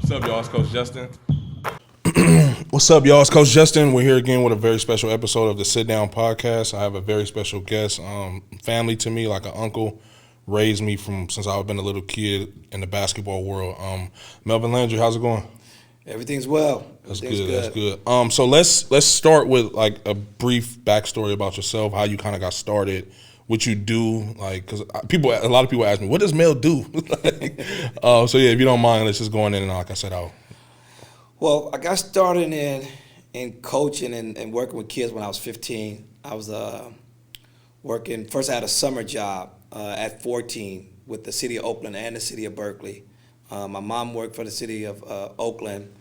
What's up, y'all? It's Coach Justin. What's up, y'all? It's Coach Justin. We're here again with a very special episode of the Sit Down Podcast. I have a very special guest, family to me, like an uncle, raised me since I've been a little kid in the basketball world. Melvin Landry, how's it going? Everything's well. That's good. So let's start with like a brief backstory about yourself, how you kind of got started, what you do, like, because a lot of people ask me, what does Mel do? So yeah, if you don't mind, let's just go in and like I said, Well, I got started in coaching and working with kids when I was 15. I was working. First, I had a summer job at 14 with the city of Oakland and the city of Berkeley. My mom worked for the city of Oakland,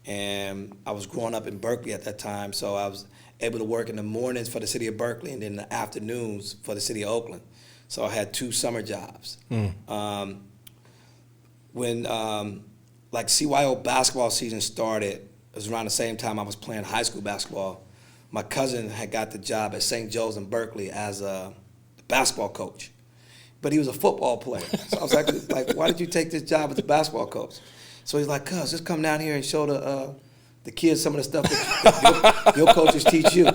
and I was growing up in Berkeley at that time, so I was able to work in the mornings for the city of Berkeley and then the afternoons for the city of Oakland. So I had 2 summer jobs. When like CYO basketball season started, it was around the same time I was playing high school basketball. My cousin had got the job at St. Joe's in Berkeley as a basketball coach. But he was a football player. So I was like, why did you take this job as a basketball coach? So he's like, cuz, just come down here and show the kids some of the stuff that your coaches teach you.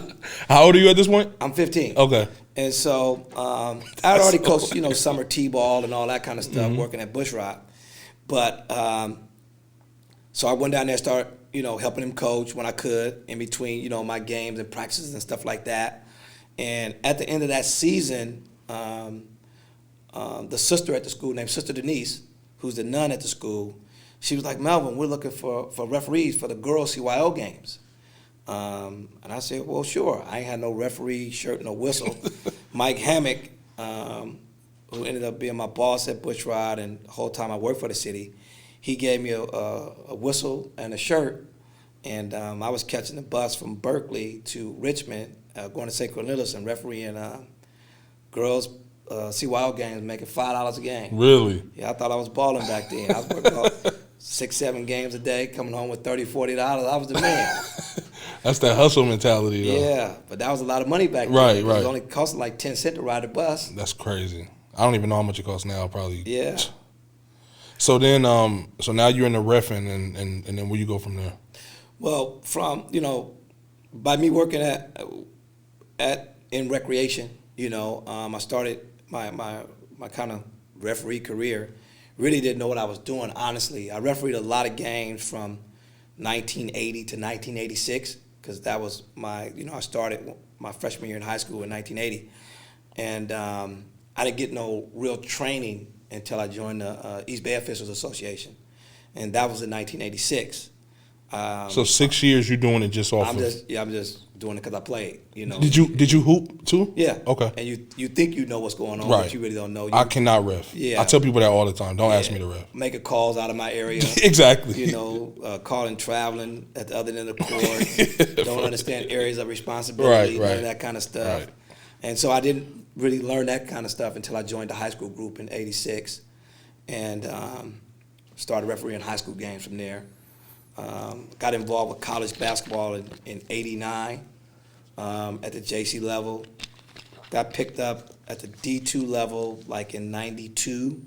How old are you at this point? I'm 15. Okay. And so I had already coached, summer T-ball and all that kind of stuff, working at Bush Rock. But so I went down there and started, helping him coach when I could in between, my games and practices and stuff like that. And at the end of that season, the sister at the school named Sister Denise, who's the nun at the school, she was like, Melvin, we're looking for referees for the girls' CYO games. And I said, well, sure. I ain't had no referee shirt, no whistle. Mike Hammock, who ended up being my boss at Bushrod and the whole time I worked for the city, he gave me a whistle and a shirt. And I was catching the bus from Berkeley to Richmond, going to St. Cornelius and refereeing girls' CYO games, making $5 a game. Really? Yeah, I thought I was balling back then. I was working about 6-7 games a day, coming home with $30, $40. I was the man. That's that hustle mentality, though. Yeah, but that was a lot of money back then. Right. It only cost like 10 cents to ride a bus. That's crazy. I don't even know how much it costs now, probably. Yeah. So then, so now you're in the reffing, and then where you go from there? Well, from, by me working in recreation, I started my kind of referee career. Really didn't know what I was doing, honestly. I refereed a lot of games from 1980 to 1986 because that was I started my freshman year in high school in 1980. And I didn't get no real training until I joined the East Bay Officials Association. And that was in 1986. So 6 years you're doing it just off I'm just doing it because I played, Did you hoop too? Yeah. Okay. And you think you know what's going on, right. but you really don't know. I cannot ref. Yeah. I tell people that all the time. Don't ask me to ref. Making calls out of my area. Exactly. Calling, traveling at the other end of the court. Don't understand areas of responsibility, none of that kind of stuff. Right. And so I didn't really learn that kind of stuff until I joined the high school group in '86, and started refereeing high school games from there. Got involved with college basketball in '89 at the JC level. Got picked up at the D2 level like in '92,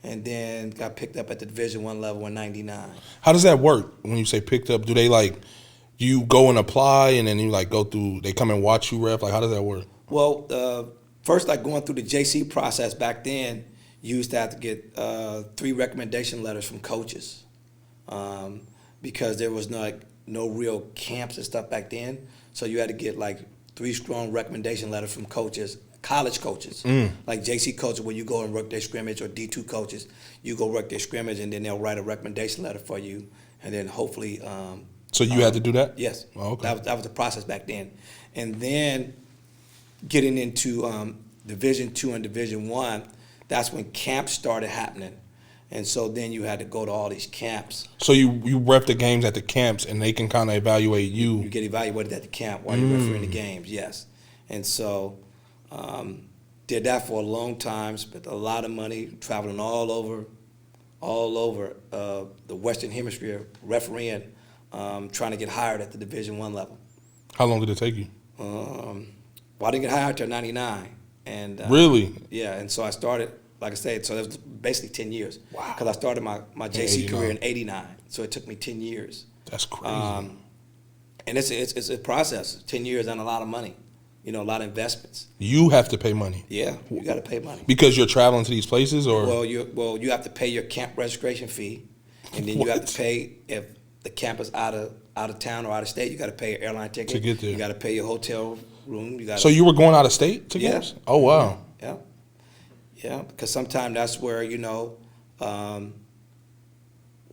and then got picked up at the Division I level in '99. How does that work when you say picked up? Do they you go and apply and then you go through, they come and watch you ref? How does that work? Well, first going through the JC process back then, you used to have to get 3 recommendation letters from coaches. Because there was no real camps and stuff back then. So you had to get 3 strong recommendation letters from coaches, college coaches, like JC coaches where you go and work their scrimmage, or D2 coaches, you go work their scrimmage and then they'll write a recommendation letter for you, and then hopefully. So you had to do that? Yes. Oh, okay. That was the process back then. And then getting into Division II and Division I, that's when camps started happening. And so then you had to go to all these camps. So you ref the games at the camps, and they can kind of evaluate you. You get evaluated at the camp while you're refereeing the games, yes. And so did that for a long time, spent a lot of money, traveling all over the Western Hemisphere, refereeing, trying to get hired at the Division I level. How long did it take you? Well, I didn't get hired until '99. And really? Yeah, and so I started, like I said, so that was basically 10 years. Wow. Because I started my JC career in '89. So it took me 10 years. That's crazy. And it's a process. 10 years and a lot of money. A lot of investments. You have to pay money. Yeah, you got to pay money. Because you're traveling to these places, or Well, you have to pay your camp registration fee, and then you have to pay if the camp is out of town or out of state. You got to pay your airline ticket To get there. You got to pay your hotel room. So you were going out of state to games? Oh wow. Yeah. Because sometimes that's where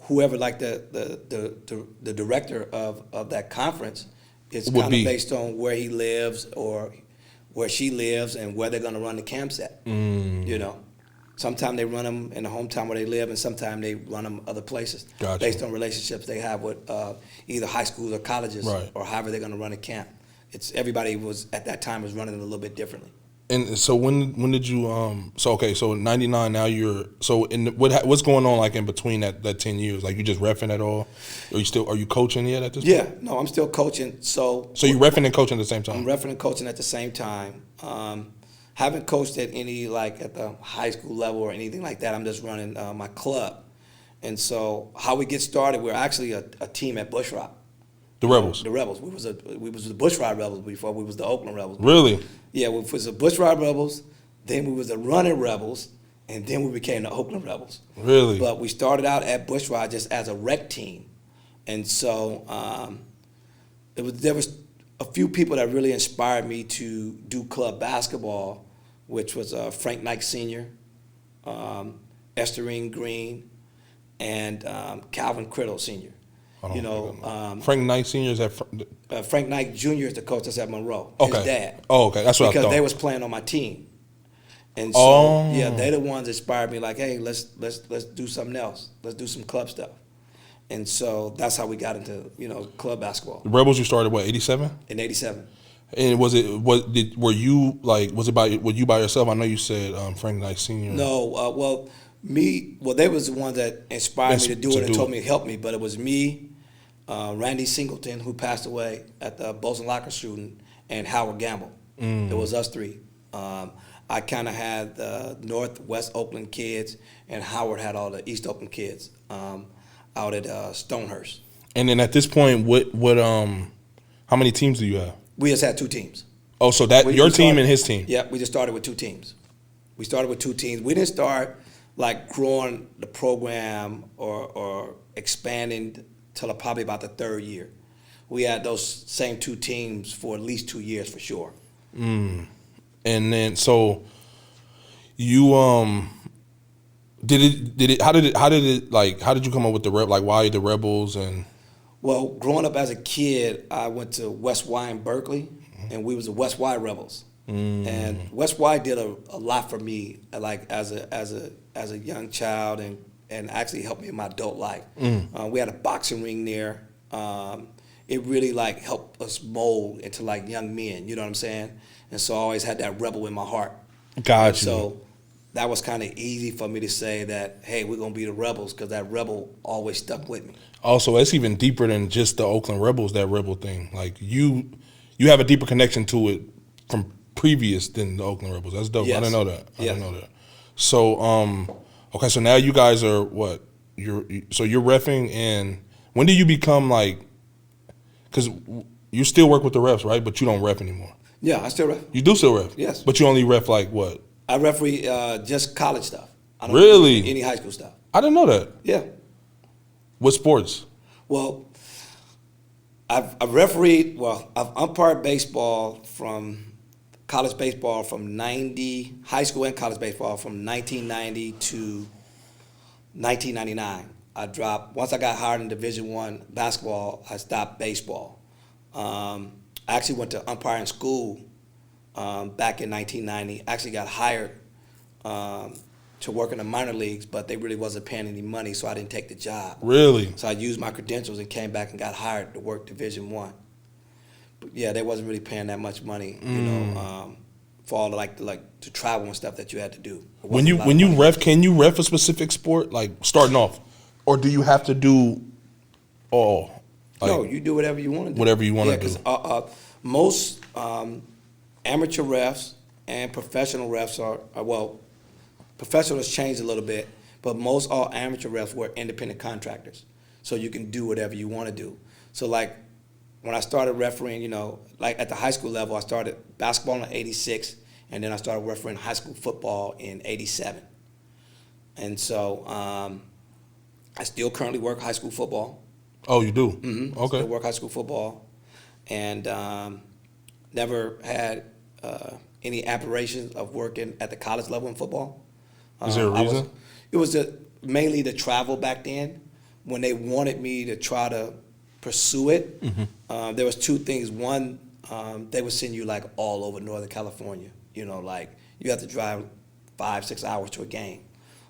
whoever like the director of that conference is kind of based on where he lives or where she lives and where they're going to run the camps at. Sometimes they run them in the hometown where they live, and sometimes they run them other places based on relationships they have with either high schools or colleges, or however they're going to run a camp. Everybody was at that time was running it a little bit differently. And so when did you so in 99 now you're what's going on like in between that 10 years? Like you just reffing at all? Are you coaching yet at this point? Yeah, no, I'm still coaching. So you reffing and coaching at the same time? I'm reffing and coaching at the same time. Haven't coached at any like at the high school level or anything like that. I'm just running my club. And so how we get started, we're actually a team at Bush Rock. The Rebels. The Rebels. We was the Bush Ride Rebels before we was the Oakland Rebels. Really? Yeah, we was the Bush Ride Rebels, then we was the Running Rebels, and then we became the Oakland Rebels. Really? But we started out at Bush Ride just as a rec team. And so there was a few people that really inspired me to do club basketball, which was Frank Knight Sr., Esterine Green, and Calvin Criddle Sr. Frank Knight Sr. is at Frank Knight Jr. is the coach that's at Monroe. Okay. His dad. Oh, okay. That's what I thought. Because they was playing on my team, and so they're the ones that inspired me. Like, hey, let's do something else. Let's do some club stuff, and so that's how we got into club basketball. The Rebels you started what 87? In 87. And were you by yourself? I know you said Frank Knight Sr. No, they was the ones that inspired me to do it and told me to help me, but it was me, Randy Singleton, who passed away at the Boson Locker shooting, and Howard Gamble. It was us three. I kind of had the Northwest Oakland kids, and Howard had all the East Oakland kids out at Stonehurst. And then at this point, how many teams do you have? We just had two teams. Oh, so your team and his team? Yeah, we just started with two teams. We didn't start like growing the program or expanding till probably about the third year. We had those same two teams for at least 2 years for sure. And then so you how did you come up with why the Rebels and Well, growing up as a kid, I went to West Y in Berkeley, and we was the West Y Rebels. And West Y did a lot for me, like as a young child, and actually helped me in my adult life. We had a boxing ring there. It really like helped us mold into like young men. You know what I'm saying? And so I always had that rebel in my heart. Gotcha. So that was kind of easy for me to say that, hey, we're gonna be the Rebels, because that rebel always stuck with me. Also, it's even deeper than just the Oakland Rebels, that rebel thing. Like you have a deeper connection to it from previous than the Oakland Rebels. That's dope. Yes. I didn't know that. I didn't know that. So, okay, so now you guys are what? You're reffing, and when do you become like? Because you still work with the refs, right? But you don't ref anymore. Yeah, I still ref. You do still ref? Yes. But you only ref like what? I referee just college stuff. I don't Really? do any high school stuff. I didn't know that. Yeah. What sports? Well, I've umpired baseball college baseball from 90, high school and college baseball from 1990 to 1999. I dropped, once I got hired in Division I basketball, I stopped baseball. I actually went to umpiring school back in 1990. Actually got hired to work in the minor leagues, but they really wasn't paying any money, so I didn't take the job. Really? So I used my credentials and came back and got hired to work Division I. But yeah, they wasn't really paying that much money, for all to travel and stuff that you had to do. When you ref, can you ref a specific sport, like starting off, or do you have to do all? Like, no, you do whatever you want to do. Whatever you want to do. Because most amateur refs and professional refs professionals changed a little bit, but most all amateur refs were independent contractors. so you can do whatever you want to do. So like when I started refereeing, like at the high school level, I started basketball in '86, and then I started refereeing high school football in '87. And so I still currently work high school football. Oh, you do? Mm-hmm. Okay. Still work high school football, and never had any aspirations of working at the college level in football. Is there a reason? It was mainly the travel back then. When they wanted me to try to pursue it, there was two things. One, they would send you like all over Northern California. Like you have to drive 5-6 hours to a game.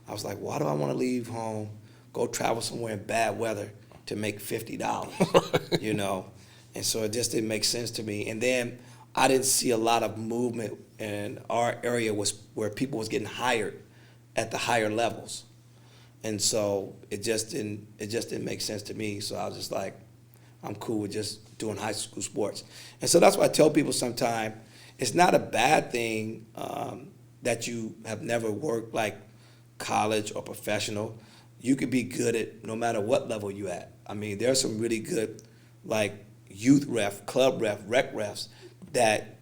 I was like, why do I want to leave home, go travel somewhere in bad weather to make $50? And so it just didn't make sense to me. And then I didn't see a lot of movement in our area where people was getting hired at the higher levels. And so it just didn't make sense to me. So I was just like, I'm cool with just doing high school sports. And so that's why I tell people sometimes, it's not a bad thing that you have never worked like college or professional. You could be good at no matter what level you at. I mean, there's some really good like youth ref, club ref, rec refs that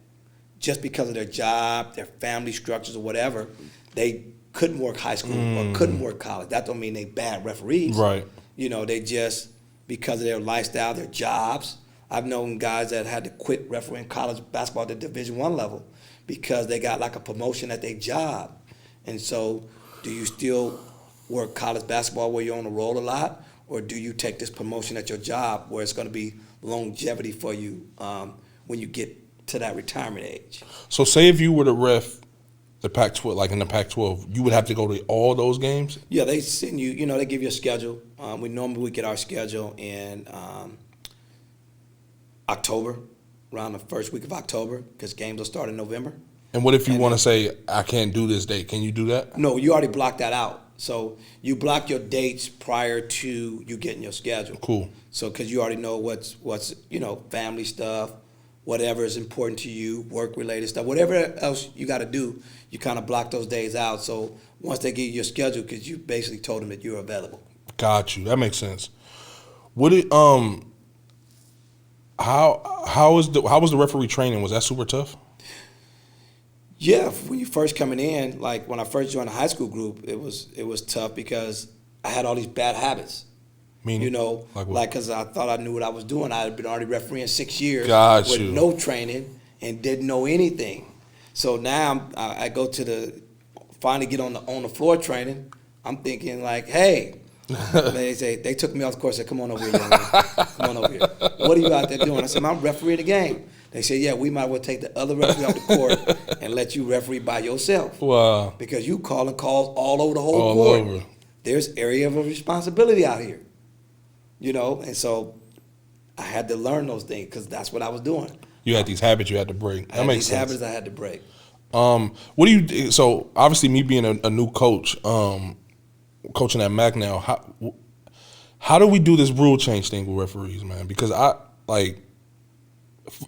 just because of their job, their family structures or whatever, they couldn't work high school or couldn't work college. That don't mean they bad referees. Right. They just, because of their lifestyle, their jobs. I've known guys that had to quit refereeing college basketball at the Division I level because they got like a promotion at their job. And so do you still work college basketball where you're on the roll a lot, or do you take this promotion at your job where it's going to be longevity for you when you get to that retirement age? So say if you were to ref the Pac-12, like in the Pac-12, you would have to go to all those games? Yeah, they send you, they give you a schedule. We get our schedule in October, around the first week of October, because games will start in November. And what if you want to say, I can't do this date? Can you do that? No, you already blocked that out. So you block your dates prior to you getting your schedule. Cool. So because you already know what's family stuff, whatever is important to you, work-related stuff, whatever else you got to do, you kind of block those days out. So once they give you your schedule, because you basically told them that you're available. Got you. That makes sense. How was the referee training? Was that super tough? Yeah, when you first coming in, like when I first joined the high school group, it was tough because I had all these bad habits. Meaning? Like because I thought I knew what I was doing. I had been already refereeing 6 years with no training and didn't know anything. So now I go to finally get on the floor training. I'm thinking like, hey, they took me off the course. Said, come on over here, young man. Come on over here. What are you out there doing? I said, I'm refereeing the game. They said, yeah, we might as well take the other referee off the court and let you referee by yourself. Wow. Because you calling calls all over the whole court. Over. There's area of responsibility out here. And so I had to learn those things because that's what I was doing. You had these habits you had to break. That makes sense. Habits I had to break. What do you? So obviously, me being a new coach, coaching at MAC now, how do we do this rule change thing with referees, man? Because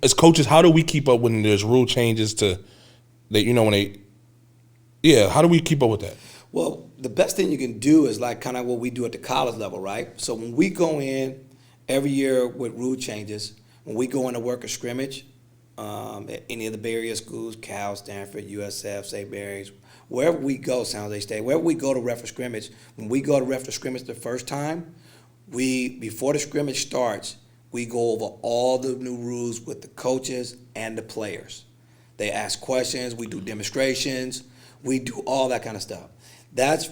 as coaches, how do we keep up when there's rule changes how do we keep up with that? Well, the best thing you can do is like kind of what we do at the college level, right? So when we go in every year with rule changes, when we go into work a scrimmage, at any of the Bay Area schools, Cal, Stanford, USF, St. Mary's, wherever we go, San Jose State, wherever we go to ref a scrimmage, when we go to ref the scrimmage the first time, before the scrimmage starts, we go over all the new rules with the coaches and the players. They ask questions, we do demonstrations, we do all that kind of stuff. That's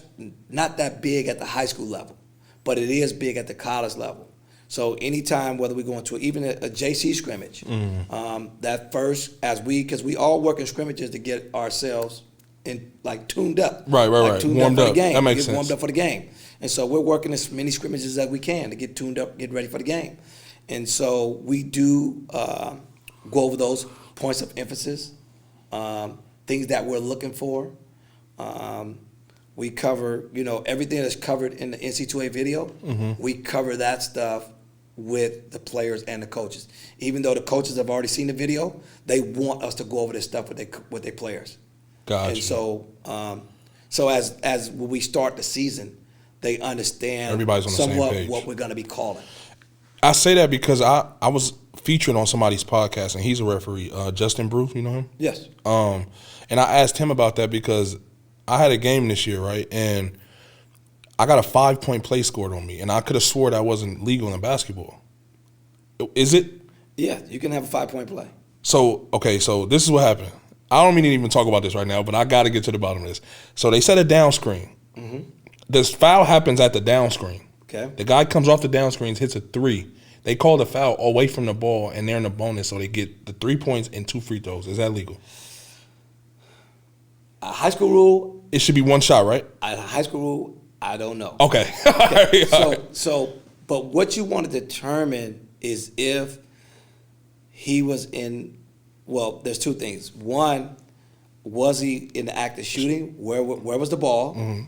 not that big at the high school level, but it is big at the college level. So anytime, whether we go into even a JC scrimmage, that first, because we all work in scrimmages to get ourselves tuned up. Right. Tuned warmed up for the game. That makes sense. Warmed up for the game. And so we're working as many scrimmages as we can to get tuned up, get ready for the game. And so we do go over those points of emphasis, things that we're looking for. We cover, everything that's covered in the NC2A video. We cover that stuff with the players and the coaches. Even though the coaches have already seen the video, they want us to go over this stuff with their players. Gotcha. And so, as when we start the season, they understand Everybody's on the same somewhat page. what we're going to be calling. I say that because I was featured on somebody's podcast, and he's a referee, Justin Brew, you know him? Yes. And I asked him about that because I had a game this year, right? And I got a 5-point play scored on me, and I could have swore that wasn't legal in basketball. Is it? Yeah, you can have a 5-point play. So, okay, so this is what happened. I don't mean to even talk about this right now, but I got to get to the bottom of this. So they set a down screen. Mm-hmm. This foul happens at the down screen. Okay. The guy comes off the down screens, hits a 3. They call the foul away from the ball, and they're in the bonus, so they get the 3 points and 2 free throws. Is that legal? A high school rule. It should be one shot, right? A high school rule. I don't know. Okay. Okay. All right. But what you want to determine is if he was in. Well, there's two things. One, was he in the act of shooting? Where was the ball? Mm-hmm.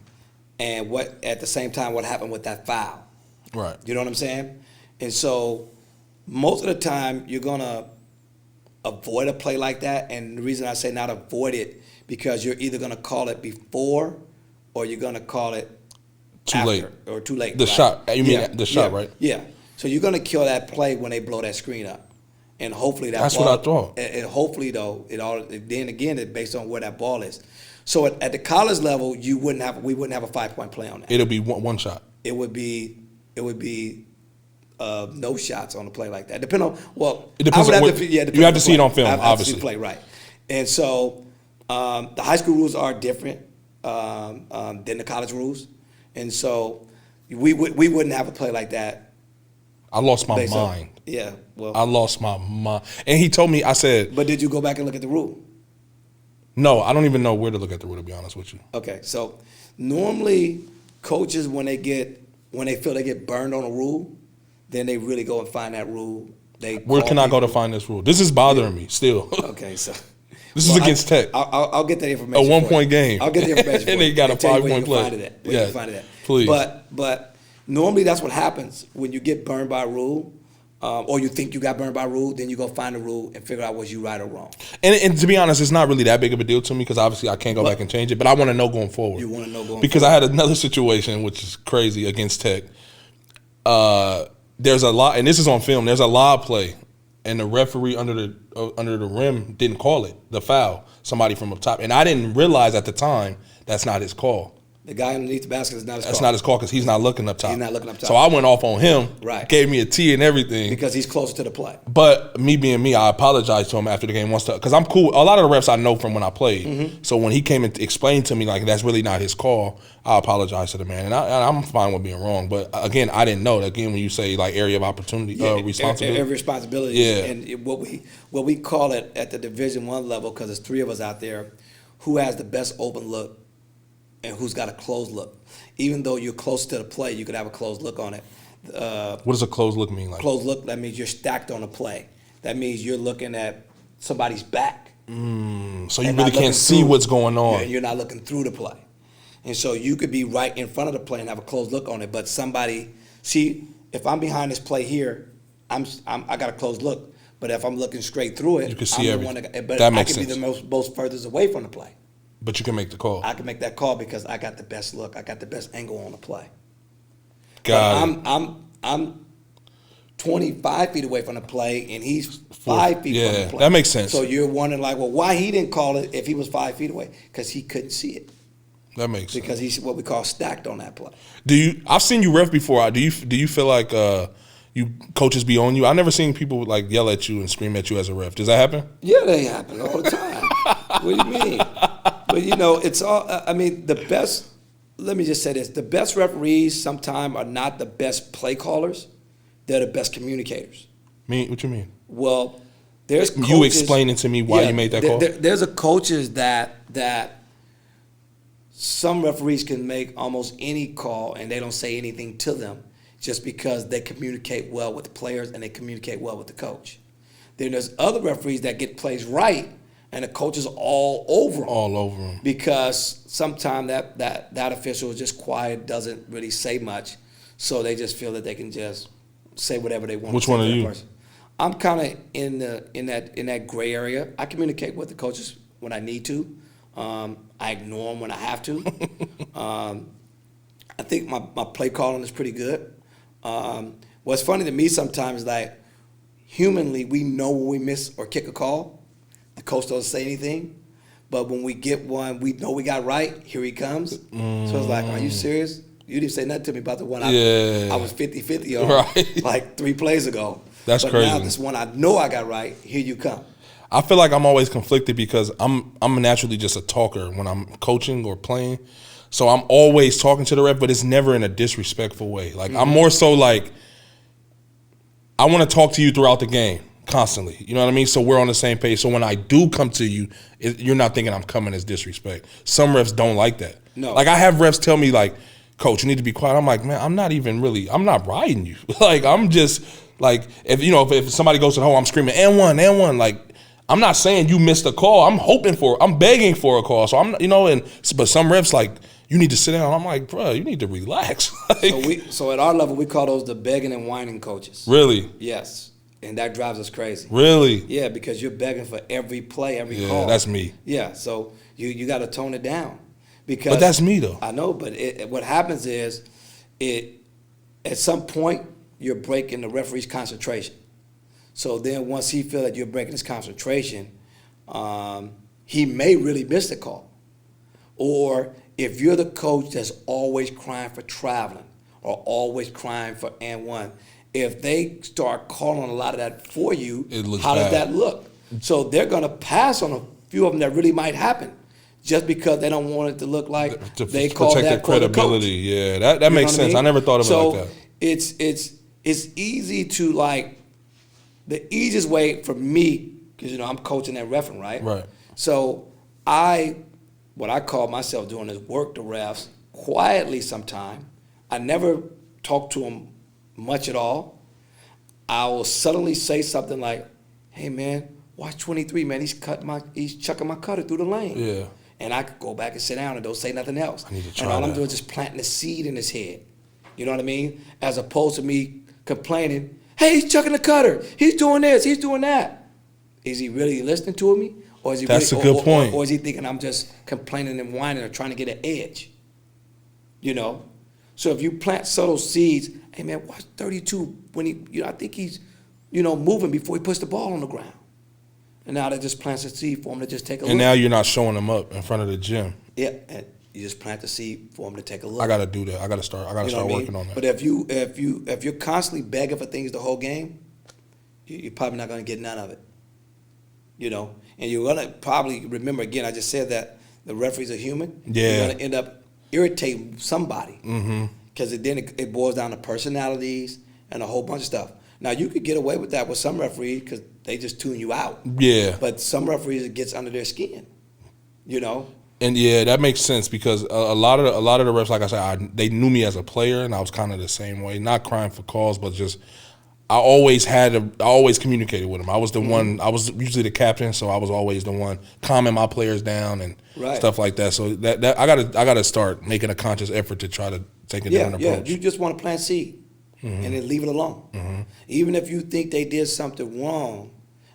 And what at the same time, what happened with that foul? Right. You know what I'm saying? And so most of the time you're gonna avoid a play like that. And the reason I say not avoid it, because you're either gonna call it before or you're gonna call it Too late. or too late. The right? shot. You mean the shot, yeah, right? Yeah. So you're gonna kill that play when they blow that screen up. And hopefully That's ball, what I thought. And hopefully though, then again it's based on where that ball is. So at the college level, we wouldn't have a 5-point play on that. It'll be one shot. It would be no shots on a play like that. Depending on It depends on what, you have to see it on film, I have obviously. to see the play, right. And so the high school rules are different than the college rules, and so we wouldn't have a play like that. I lost my based on- mind. Yeah, well, I lost my mind. And he told me, I said, but did you go back and look at the rule? no, I don't even know where to look at the rule, to be honest with you. Okay, so normally coaches when they feel they get burned on a rule, then they really go and find that rule. Where can I go to find this rule? This is bothering me still. Okay, so This is against Tech. I'll get that information. A 1-point game. I'll get the information. And for they you got a tell you where 5-point play. Where you Yeah, can find it at. please. But normally that's what happens when you get burned by a rule, or you think you got burned by a rule. Then you go find the rule and figure out was you right or wrong. And to be honest, it's not really that big of a deal to me because obviously I can't go back and change it. But I want to know going forward. You want to know going because I had another situation which is crazy against Tech. There's a lot, and this is on film. There's a lob play, and the referee under the rim didn't call it, the foul. Somebody from up top, and I didn't realize at the time that's not his call. The guy underneath the basket is not his call. That's not his call because he's not looking up top. He's not looking up top. So I went off on him. Right. Gave me a T and everything. because he's closer to the play. But me being me, I apologized to him after the game once because I'm cool. A lot of the refs I know from when I played. Mm-hmm. So when he came and explained to me like that's really not his call, I apologized to the man, and I'm fine with being wrong. But again, I didn't know. Again, when you say like area of opportunity, responsibility, Every responsibility. Yeah. And what we call it at the Division I level, because there's 3 of us out there, who has the best open look and who's got a closed look. Even though you're close to the play, you could have a closed look on it. What does a closed look mean? Like Closed look, that means you're stacked on a play. That means you're looking at somebody's back. so you and really not looking can't see through. what's going on. You're not looking through the play. And so you could be right in front of the play and have a closed look on it, but somebody, see, if I'm behind this play here, I got a closed look. But if I'm looking straight through it, You can see I'm the everything. one but That I makes can be sense. the most furthest away from the play. But you can make the call. I can make that call because I got the best look. I got the best angle on the play. Got it. But I'm 25 feet away from the play, and he's 5 feet from the play. that makes sense. So you're wondering, like, well, why he didn't call it if he was 5 feet away? Because he couldn't see it. That makes sense. Because he's what we call stacked on that play. I've seen you ref before. Do you feel like you coaches be on you? I never seen people like yell at you and scream at you as a ref. Does that happen? Yeah, they happen all the time. What do you mean? But it's all. I mean, the best. Let me just say this: the best referees sometimes are not the best play callers; they're the best communicators. What you mean? Well, there's coaches, You explaining to me why you made that call? There's a coaches that some referees can make almost any call and they don't say anything to them just because they communicate well with the players and they communicate well with the coach. Then there's other referees that get plays right and the coach is all over them. All over them. Because sometimes that official is just quiet, doesn't really say much, so they just feel that they can just say whatever they want. Which to say one to are that you? person. I'm kind of in that gray area. I communicate with the coaches when I need to. I ignore them when I have to. I think my play calling is pretty good. What's funny to me sometimes, like, humanly, we know when we miss or kick a call. The coach doesn't say anything. But when we get one, we know we got right. Here he comes. So it's like, are you serious? You didn't say nothing to me about the one I was 50-50 on Right. like 3 plays ago. That's but crazy. Now this one I know I got right. Here you come. I feel like I'm always conflicted because I'm naturally just a talker when I'm coaching or playing. So I'm always talking to the ref, but it's never in a disrespectful way. Like, I'm more so like, I want to talk to you throughout the game constantly. You know what I mean? So we're on the same page. So when I do come to you, you're not thinking I'm coming as disrespect. Some refs don't like that. No. Like, I have refs tell me, like, Coach, you need to be quiet. I'm like, man, I'm not riding you. Like, I'm just, like, if somebody goes to the hole, I'm screaming, and one. Like, I'm not saying you missed a call. I'm begging for a call. So but some refs, like, you need to sit down. I'm like, bro, you need to relax. Like, So at our level, we call those the begging and whining coaches. really? Yes. And that drives us crazy. Really? Yeah, because you're begging for every play, every Yeah, call. that's me. Yeah, so you got to tone it down. Because But that's me, though. I know, but what happens is, at some point, you're breaking the referee's concentration. So then once he feels that you're breaking his concentration, he may really miss the call. Or if you're the coach that's always crying for traveling or always crying for and one, if they start calling a lot of that for you, how does that look? So they're going to pass on a few of them that really might happen just because they don't want it to look like they call protect that their credibility. Yeah, that makes sense. I never thought of it like that. It's easy to, like, the easiest way for me, because I'm coaching and refereeing, right? Right. So what I call myself doing is work the refs quietly sometime. I never talk to them much at all. I will suddenly say something like, hey man, watch 23, man, he's chucking my cutter through the lane. Yeah. And I could go back and sit down and don't say nothing else. I need to try and all I'm that. doing is just planting a seed in his head. You know what I mean? As opposed to me complaining, hey, he's chucking the cutter. He's doing this, he's doing that. Is he really listening to me? Or is he That's really, a good point. Or is he thinking I'm just complaining and whining or trying to get an edge? So if you plant subtle seeds, hey man, watch 32 when I think he's, moving before he puts the ball on the ground. And now that just plants a seed for him to just take a look. And now you're not showing them up in front of the gym. Yeah, and you just plant the seed for him to take a look. I gotta do that. I gotta start working on that. But if you're constantly begging for things the whole game, you're probably not going to get none of it. And you're going to probably remember again. I just said that the referees are human. Yeah. You're going to end up irritating somebody. Mm-hmm. Because then it boils down to personalities and a whole bunch of stuff. Now you could get away with that with some referees because they just tune you out. Yeah. But some referees, it gets under their skin. And yeah, that makes sense because a lot of the refs, like I said, they knew me as a player, and I was kind of the same way. Not crying for calls, but just I always communicated with them. I was the one. I was usually the captain, so I was always the one calming my players down and stuff like that. So that I gotta start making a conscious effort to try to take a different approach. You just want to plant seed and then leave it alone. Mm-hmm. Even if you think they did something wrong,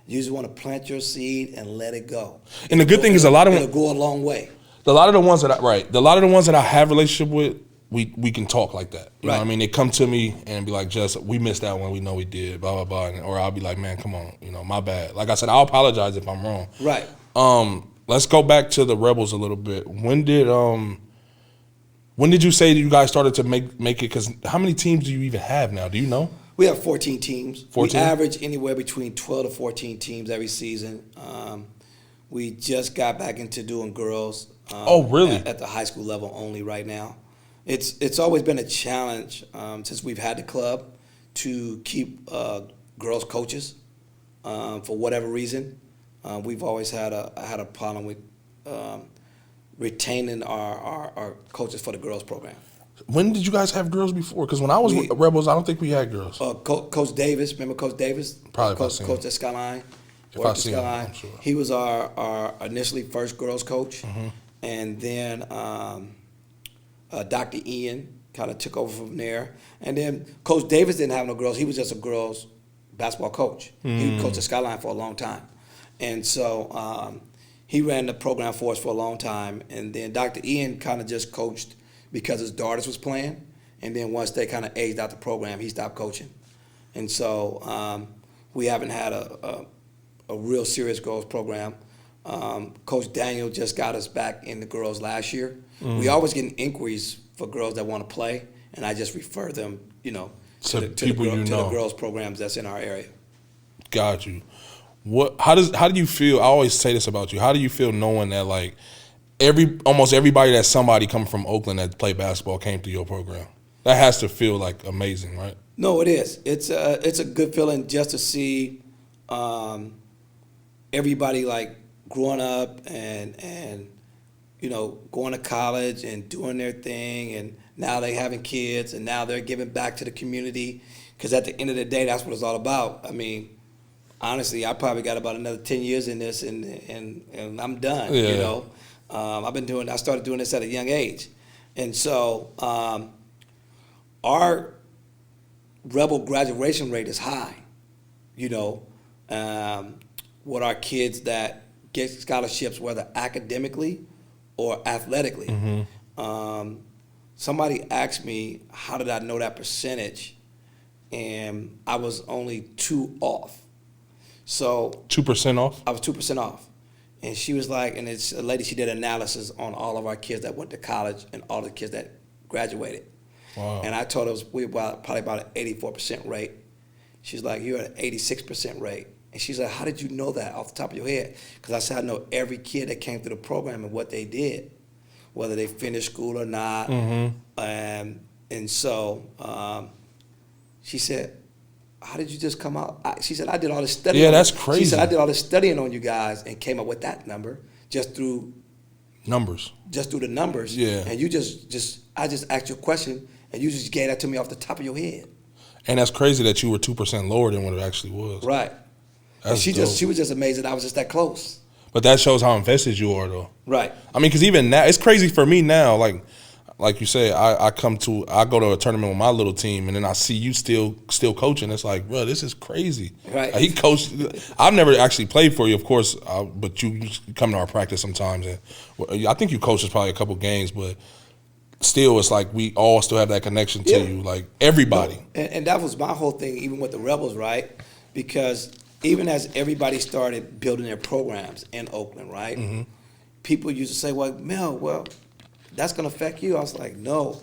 you just want to plant your seed and let it go. And the good thing is it'll go a long way. A lot of the ones that I have relationship with, we can talk like that. You know what I mean? They come to me and be like, Jess, we missed that one. We know we did, blah, blah, blah. Or I'll be like, man, come on, my bad. Like I said, I'll apologize if I'm wrong. Right. Let's go back to the Rebels a little bit. When did you say that you guys started to make it? Because how many teams do you even have now? Do you know? We have 14 teams. 14? We average anywhere between 12 to 14 teams every season. We just got back into doing girls. Oh, really? At the high school level only right now. It's always been a challenge since we've had the club to keep girls coaches for whatever reason. We've always had a problem with retaining our coaches for the girls program. When did you guys have girls before? Because when I was with Rebels, I don't think we had girls. Coach Davis, remember Coach Davis? Probably Coach at Skyline. If I see him, I'm sure. He was our initially first girls coach, Mm-hmm. and then Dr. Ian kind of took over from there. And then Coach Davis didn't have no girls. He was just a girls basketball coach. He coached at Skyline for a long time. And so he ran the program for us for a long time. And then Dr. Ian kind of just coached because his daughters was playing. And then once they kind of aged out the program, he stopped coaching. And so we haven't had a real serious girls program. Coach Daniel just got us back in the girls last year. We always get inquiries for girls that want to play, and I just refer them, to the girls programs that's in our area. Got you. How do you feel? I always say this about you. How do you feel knowing that like almost everybody that's somebody coming from Oakland that played basketball came through your program? That has to feel like amazing, right? No, it is. It's a good feeling just to see everybody like growing up and going to college and doing their thing, and now they having kids, and now they're giving back to the community. Because at the end of the day, that's what it's all about. I mean, honestly, I probably got about another 10 years in this, and I'm done. Yeah. I started doing this at a young age, and so our Rebel graduation rate is high. With our kids that get scholarships, whether academically or athletically. Somebody asked me, how did I know that percentage? And I was only 2 off. So 2% off? I was 2% off. And she was like, and it's a lady, she did analysis on all of our kids that went to college and all the kids that graduated. Wow. And I told her we were probably about an 84% rate. She's like, you're at an 86% rate. And she's like, how did you know that off the top of your head? Because I said, I know every kid that came through the program and what they did, whether they finished school or not. And so she said, how did you just come out? She said, I did all this studying. Yeah, that's crazy. She said, I did all this studying on you guys and came up with that number just through numbers. Just through the numbers. Yeah. And you I just asked you a question and you just gave that to me off the top of your head. And that's crazy that you were 2% lower than what it actually was. Right. That's she was just amazed that I was just that close. But that shows how invested you are, though. Right. I mean, because even now, it's crazy for me now. Like you say, I go to a tournament with my little team, and then I see you still coaching. It's like, bro, this is crazy. Right. He coached. I've never actually played for you, of course, but you come to our practice sometimes, and I think you coached us probably a couple games, but still, it's like we all still have that connection to you, like everybody. And that was my whole thing, even with the Rebels, right? Because even as everybody started building their programs in Oakland, right? People used to say, well, that's going to affect you. I was like, no.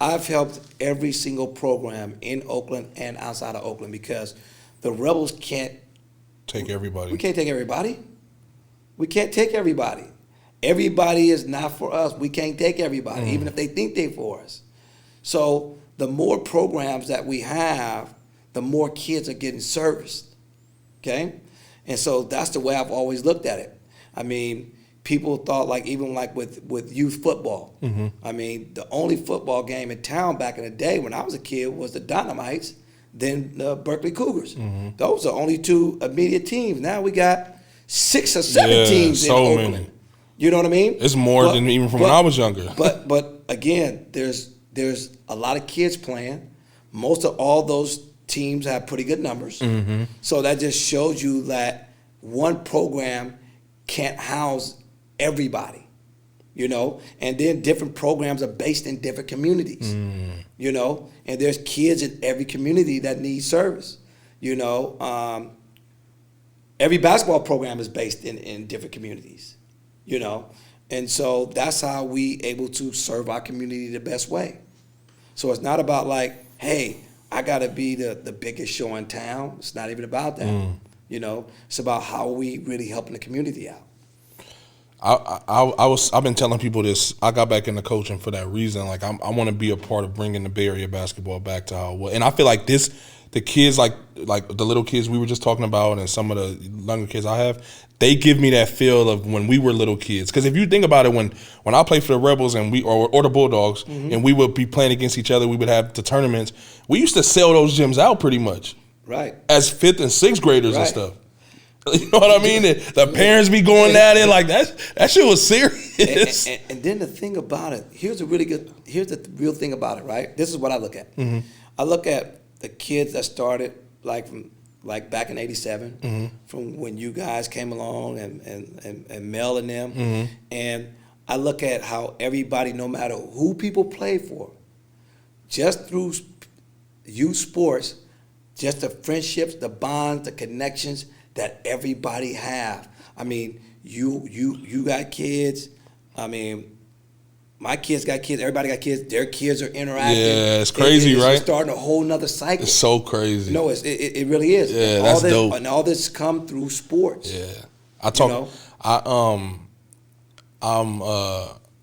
I've helped every single program in Oakland and outside of Oakland because the Rebels can't take everybody. We can't take everybody. We can't take everybody. Everybody is not for us. We can't take everybody, even if they think they're for us. So the more programs that we have, the more kids are getting serviced. Okay? And so that's the way I've always looked at it. I mean, people thought even with youth football. I mean, the only football game in town back in the day when I was a kid was the Dynamites, then the Berkeley Cougars. Those are only 2 immediate teams. Now we got 6 or 7 teams in Oakland. Many. You know what I mean? It's more than even from when I was younger. But again, there's a lot of kids playing. Most of all those teams have pretty good numbers. So that just shows you that one program can't house everybody, and then different programs are based in different communities, and there's kids in every community that need service, every basketball program is based in different communities, and so that's how we able to serve our community the best way. So it's not about like, hey, I got to be the biggest show in town. It's not even about that. It's about how we really helping the community out. I've been telling people this. I got back into coaching for that reason. Like I want to be a part of bringing the Bay Area basketball back to how it was. And I feel like the kids like the little kids we were just talking about, and some of the younger kids I have, they give me that feel of when we were little kids. Because if you think about it, when I played for the Rebels and or the Bulldogs, and we would be playing against each other, we would have the tournaments. We used to sell those gyms out pretty much, right? As 5th and 6th graders and stuff. You know what I mean? The parents be going at it like that shit was serious. And then the thing about it, here's the real thing about it, right? This is what I look at. I look at the kids that started like back in '87, from when you guys came along and Mel and them, and I look at how everybody, no matter who people play for, just through youth sports, just the friendships, the bonds, the connections that everybody have. I mean, you got kids. I mean, my kids got kids. Everybody got kids. Their kids are interacting. Yeah, it's crazy, it's right? It's starting a whole nother cycle. It's so crazy. No, it really is. Yeah, and that's dope. And all this come through sports. Yeah, I'm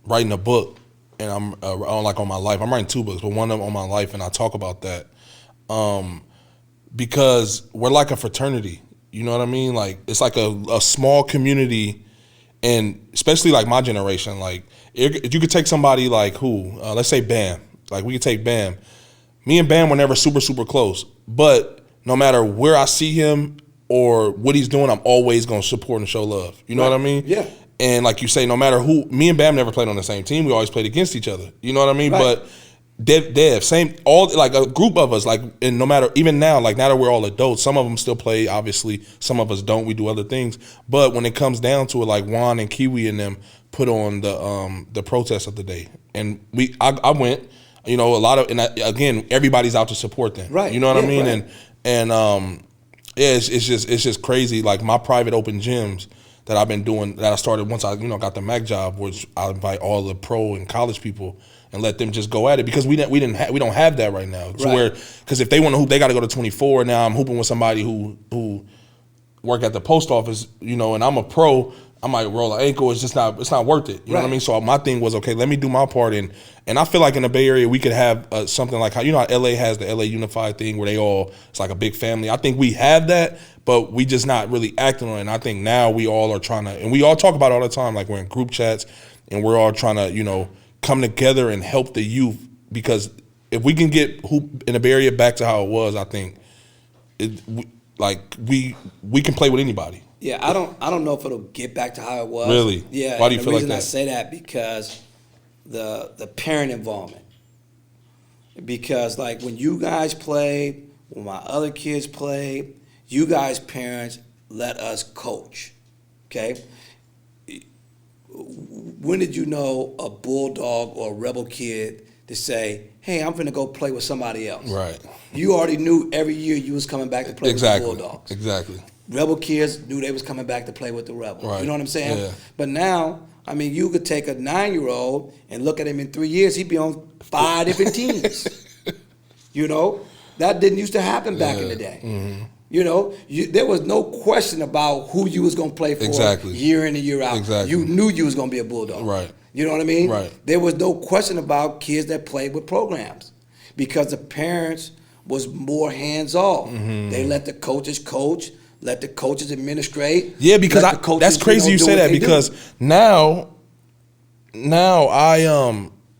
writing a book, and I'm on my life. I'm writing 2 books, but one of them on my life, and I talk about that because we're like a fraternity. You know what I mean? Like, it's like a small community, and especially like my generation. Like, if you could take somebody like let's say Bam. Like, we could take Bam. Me and Bam were never super, super close, but no matter where I see him or what he's doing, I'm always going to support and show love. You know what I mean? Yeah. And like you say, no matter who, me and Bam never played on the same team. We always played against each other. You know what I mean? Right. But Dev, same, all, like a group of us, like, and no matter, even now, like now that we're all adults, some of them still play, obviously, some of us don't, we do other things. But when it comes down to it, like Juan and Kiwi and them put on the protest of the day. And I went, you know, a lot of, and again, everybody's out to support them. Right. You know what I mean? Right. And yeah, it's just crazy. Like my private open gyms that I've been doing, that I started once I, got the MAC job, which I invite all the pro and college people and let them just go at it, because we don't have that right now. Right. Because if they want to hoop, they got to go to 24. Now I'm hooping with somebody who work at the post office, and I'm a pro. I might roll an ankle. It's not worth it. You know what I mean? So my thing was, okay, let me do my part, and I feel like in the Bay Area we could have something like how LA has the LA Unified thing where it's like a big family. I think we have that, but we just not really acting on it. And I think now we all are trying to, and we all talk about it all the time, like we're in group chats and we're all trying to come together and help the youth, because if we can get hoop in the Bay Area back to how it was, I think we can play with anybody. Yeah, I don't know if it'll get back to how it was. Really? Yeah. Why do you feel like that? The reason I say that, because the parent involvement. Because like when you guys played, when my other kids played, you guys parents let us coach. Okay? When did you know a Bulldog or a Rebel kid to say, hey, I'm finna go play with somebody else? Right. You already knew every year you was coming back to play with the Bulldogs. Exactly. Rebel kids knew they was coming back to play with the Rebels. Right. You know what I'm saying? Yeah. But now, I mean, you could take a 9-year-old and look at him in 3 years, he'd be on 5 different teams. That didn't used to happen back in the day. Mm-hmm. There was no question about who you was going to play for year in and year out. Exactly. You knew you was going to be a Bulldog. Right. You know what I mean? Right. There was no question about kids that played with programs, because the parents was more hands-off. Mm-hmm. They let the coaches coach, let the coaches administrate. Yeah, because that's crazy you say that, because now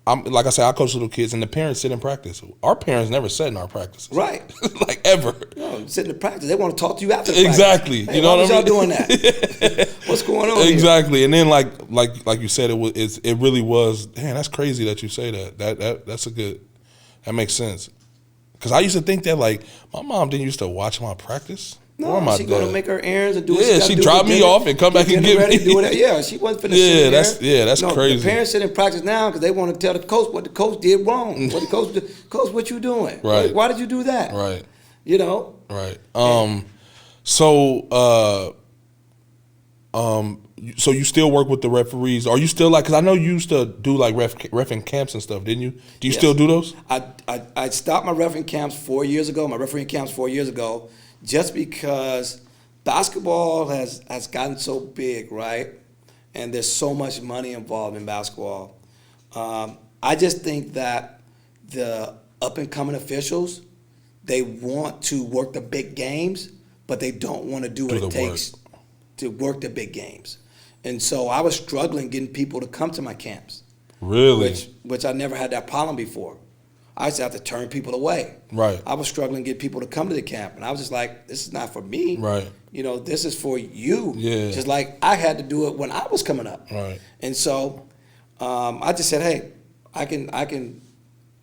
I'm like I said, I coach little kids and the parents sit in practice. Our parents never sat in our practices. Right. Like ever. No, sit in the practice. They want to talk to you after the exactly. practice. Hey, you know what I mean? Why was y'all doing that? What's going on exactly. Here? And then like you said, it really was, man, that's crazy that you say that. That makes sense. Because I used to think that like my mom didn't used to watch my practice. No, she go to make her errands and do what she she dropped me off and come back and get me. Yeah, she wasn't finna sit there. That's crazy. The parents sit in practice now because they want to tell the coach what the coach did wrong. What the coach did. Coach, what you doing? Right. Why did you do that? Right. Right. So you still work with the referees? Are you still like? Because I know you used to do like reffing camps and stuff, didn't you? Do you still do those? I stopped my refereeing camps 4 years ago. My refereeing camps 4 years ago. Just because basketball has gotten so big, right? And there's so much money involved in basketball. I just think that the up-and-coming officials, they want to work the big games, but they don't want to do what it takes to work the big games. And so I was struggling getting people to come to my camps. Really? Which I never had that problem before. I used to have to turn people away. Right. I was struggling to get people to come to the camp, and I was just like, this is not for me. Right. This is for you. Yeah. Just like I had to do it when I was coming up. Right. And so I just said, hey, I can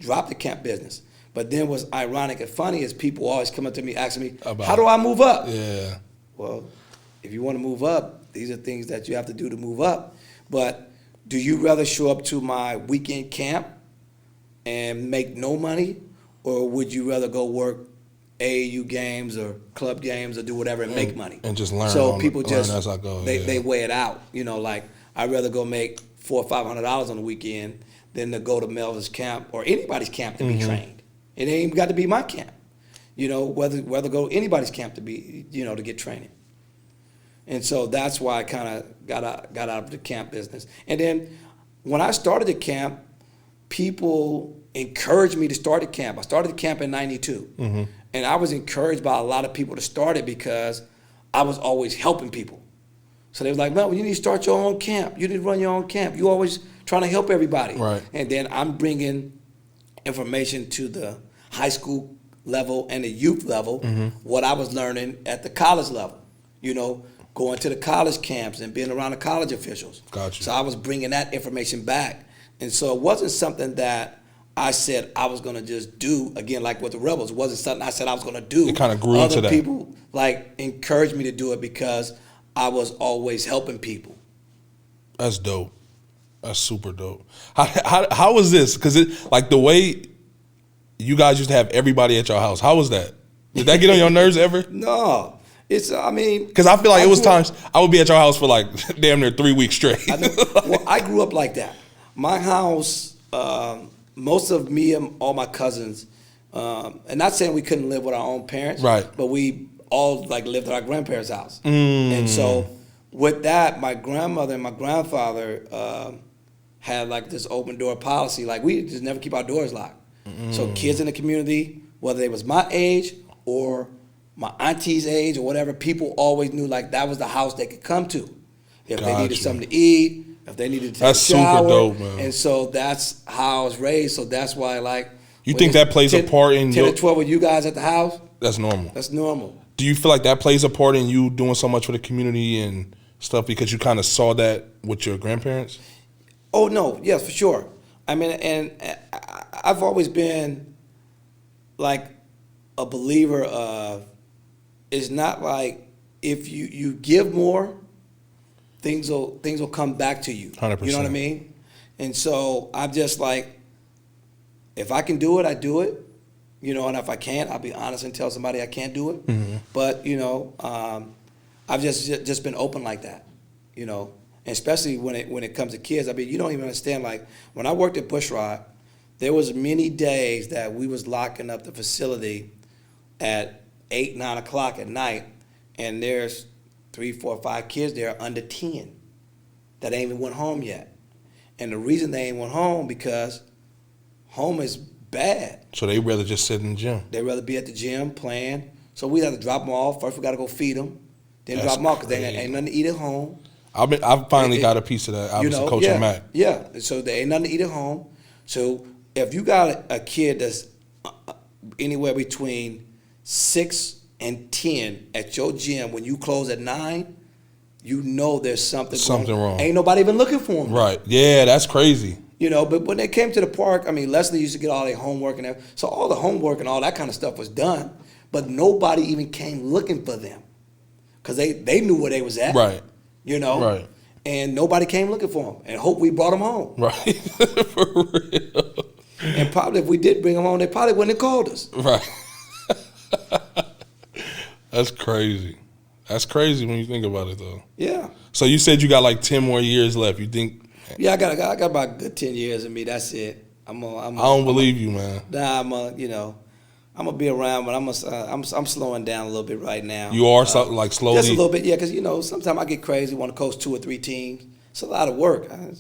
drop the camp business. But then what's ironic and funny is people always come up to me asking me, how do I move up? Yeah. Well, if you want to move up, these are things that you have to do to move up. But do you rather show up to my weekend camp and make no money, or would you rather go work AAU games or club games or do whatever and make money? And just learn. So people just, as I go. they weigh it out. Like I'd rather go make $400 or $500 on the weekend than to go to Melvin's camp or anybody's camp to be trained. It ain't even got to be my camp. Whether go to anybody's camp to be, to get training. And so that's why I kind of got out of the camp business. And then when I started the camp, people encouraged me to start the camp. I started the camp in '92. And I was encouraged by a lot of people to start it because I was always helping people. So they was like, "Well, you need to start your own camp. You need to run your own camp. You always trying to help everybody." Right. And then I'm bringing information to the high school level and the youth level, what I was learning at the college level. Going to the college camps and being around the college officials. Gotcha. So I was bringing that information back. And so it wasn't something that I said I was going to just do, again, like with the Rebels. It wasn't something I said I was going to do. It kind of grew into that. Other people, encouraged me to do it because I was always helping people. That's dope. That's super dope. How was this? Because the way you guys used to have everybody at your house, how was that? Did that get on your nerves ever? No. Because I feel like it was times I would be at your house for damn near 3 weeks straight. I grew up like that. My house, most of me and all my cousins, and not saying we couldn't live with our own parents, right? But we all lived at our grandparents' house. And so with that, my grandmother and my grandfather had this open door policy. We just never keep our doors locked. So kids in the community, whether they was my age or my auntie's age or whatever, people always knew that was the house they could come to. If they needed something to eat, if they needed to take a shower. Super dope, man. And so that's how I was raised. So that's why you think that plays a part in 10 or 12 of you guys at the house? That's normal. That's normal. Do you feel like that plays a part in you doing so much for the community and stuff because you kind of saw that with your grandparents? Oh, no. Yes, for sure. And I've always been a believer of, it's not if you give more, things will come back to you. 100%. You know what I mean? And so I'm just if I can do it, I do it. And if I can't, I'll be honest and tell somebody I can't do it. But I've just been open like that. And especially when it comes to kids. You don't even understand. When I worked at Bushrod, there was many days that we was locking up the facility at 8, 9 o'clock at night, and there's 3, 4, 5 kids there under 10 that ain't even went home yet. And the reason they ain't went home because home is bad. So they rather just sit in the gym. They rather be at the gym playing. So we have to drop them off. First we got to go feed them, then That's drop them off because crazy. they ain't nothing to eat at home. I've finally got a piece of that. I was coaching Mac. Yeah, so there ain't nothing to eat at home. So if you got a kid that's anywhere between 6 and 10 at your gym, when you close at 9, there's something wrong. Ain't nobody even looking for them. Right. Yeah, that's crazy. But when they came to the park, Leslie used to get all their homework and everything. So all the homework and all that kind of stuff was done, but nobody even came looking for them because they knew where they was at. Right. Right. And nobody came looking for them and hope we brought them home. Right. For real. And probably if we did bring them home, they probably wouldn't have called us. Right. That's crazy. That's crazy when you think about it, though. Yeah. So you said you got 10 more years left. You think? Yeah, I got about a good 10 years in me. That's it. I don't believe you, man. Nah, I'm gonna be around, but I'm slowing down a little bit right now. You are slowly. Just a little bit, yeah. Because sometimes I get crazy, want to coach 2 or 3 teams. It's a lot of work. I'm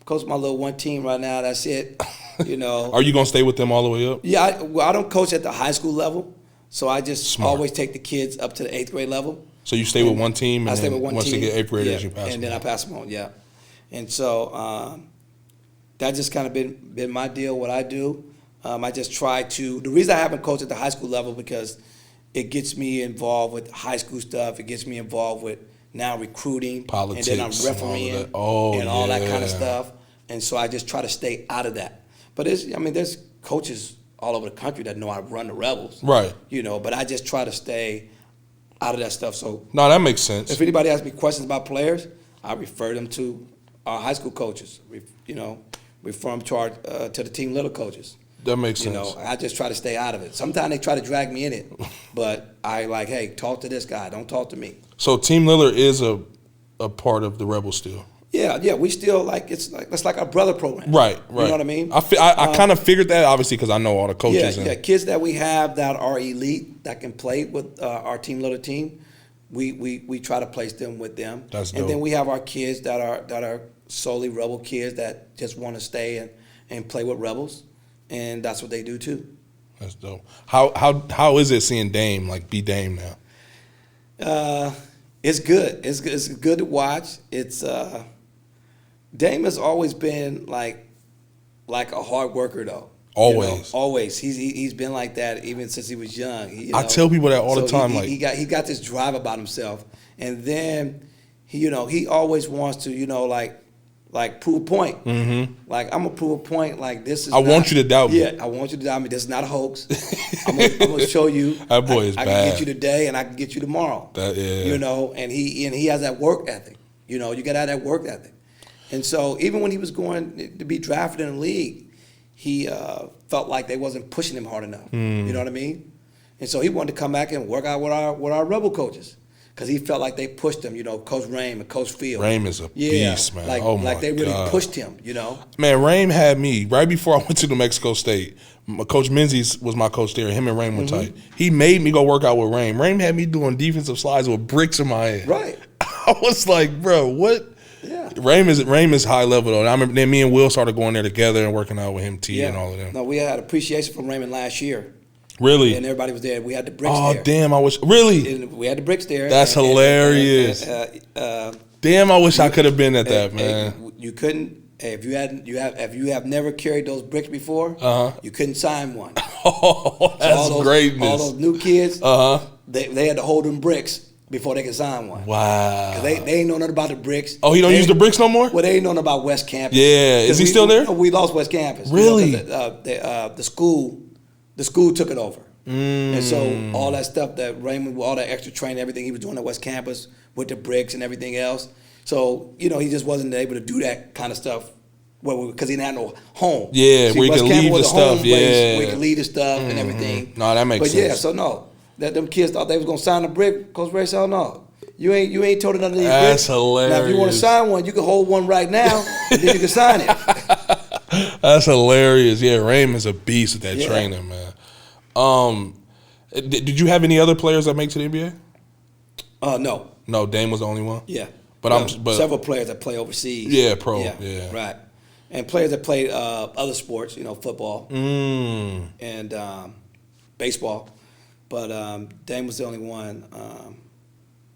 coaching my little one team right now. That's it. Are you gonna stay with them all the way up? Yeah. I don't coach at the high school level, so I just always take the kids up to the 8th grade level. So you stay with one team, and I stay with one once team. they get 8th graders, you pass them. And then I pass them on. Yeah. And so that just kind of been my deal. What I do. I just try to. The reason I haven't coached at the high school level because it gets me involved with high school stuff. It gets me involved with now recruiting, politics, and then I'm refereeing and all that kind of stuff. And so I just try to stay out of that. But there's coaches all over the country that know I run the Rebels, right? But I just try to stay out of that stuff. So no, that makes sense. If anybody asks me questions about players, I refer them to our high school coaches, reformed to the team little coaches. That makes sense. I just try to stay out of it. Sometimes they try to drag me in it, but I like, hey, talk to this guy. Don't talk to me. So Team Lillard is a part of the Rebels still. Yeah, we still it's like our brother program. Right. You know what I mean? I kind of figured that, obviously, because I know all the coaches. Yeah, kids that we have that are elite that can play with our Team Lillard team, we try to place them with them. That's dope. And then we have our kids that are solely Rebel kids that just want to stay and play with Rebels, and that's what they do too. That's dope. How is it seeing Dame be Dame now? It's good. It's good to watch. It's Dame has always been like a hard worker though. Always. Always. He's been like that even since he was young. I tell people that all the time. He got this drive about himself, and then he always wants to prove a point. Mm-hmm. Like, I'm gonna prove a point. Like, this is. I want you to doubt me. Yeah, I want you to doubt me. This is not a hoax. I'm gonna show you. That boy is I bad. can get you today, and I can get you tomorrow. And he has that work ethic. You gotta have that work ethic. And so even when he was going to be drafted in the league, he felt like they wasn't pushing him hard enough. You know what I mean? And so he wanted to come back and work out with our Rebel coaches. Because he felt like they pushed him, Coach Rame and Coach Field. Rame is a beast, man. Like they really pushed him, Man, Rame had me, right before I went to New Mexico State, Coach Menzies was my coach there. Him and Rame were tight. He made me go work out with Rame. Rame had me doing defensive slides with bricks in my head. Right. I was like, bro, what? Yeah. Rame is high level, though. I remember then me and Will started going there together and working out with him, T, and all of them. No, we had appreciation from Raymond last year. Really? And everybody was there. We had the bricks there. Oh, damn, I wish. Really? And we had the bricks there. That's hilarious. Damn, I wish I could have been at that, man. You couldn't. If you have never carried those bricks before, you couldn't sign one. Oh, that's greatness. All those new kids, they had to hold them bricks before they could sign one. Wow. They ain't know nothing about the bricks. Oh, he don't use the bricks no more? Well, they ain't know nothing about West Campus. Yeah. Is he still there? We lost West Campus. Really? The school took it over. And so all that stuff that Raymond, all that extra training, everything he was doing at West Campus with the bricks and everything else. So, he just wasn't able to do that kind of stuff because he didn't have no home. Yeah, where he could leave the stuff. Yeah. Where he could leave the stuff and everything. No, that makes sense. But yeah, so no. Them kids thought they was going to sign the brick. Coach Ray said, no. You ain't told it none of these bricks. That's hilarious. Now, if you want to sign one, you can hold one right now, and then you can sign it. That's hilarious. Yeah, Raymond's a beast with that training, man. Did you have any other players that make to the NBA? No. No, Dame was the only one? Yeah. But several players that play overseas. Yeah, pro. Yeah. Right. And players that play other sports, football and baseball. But Dame was the only one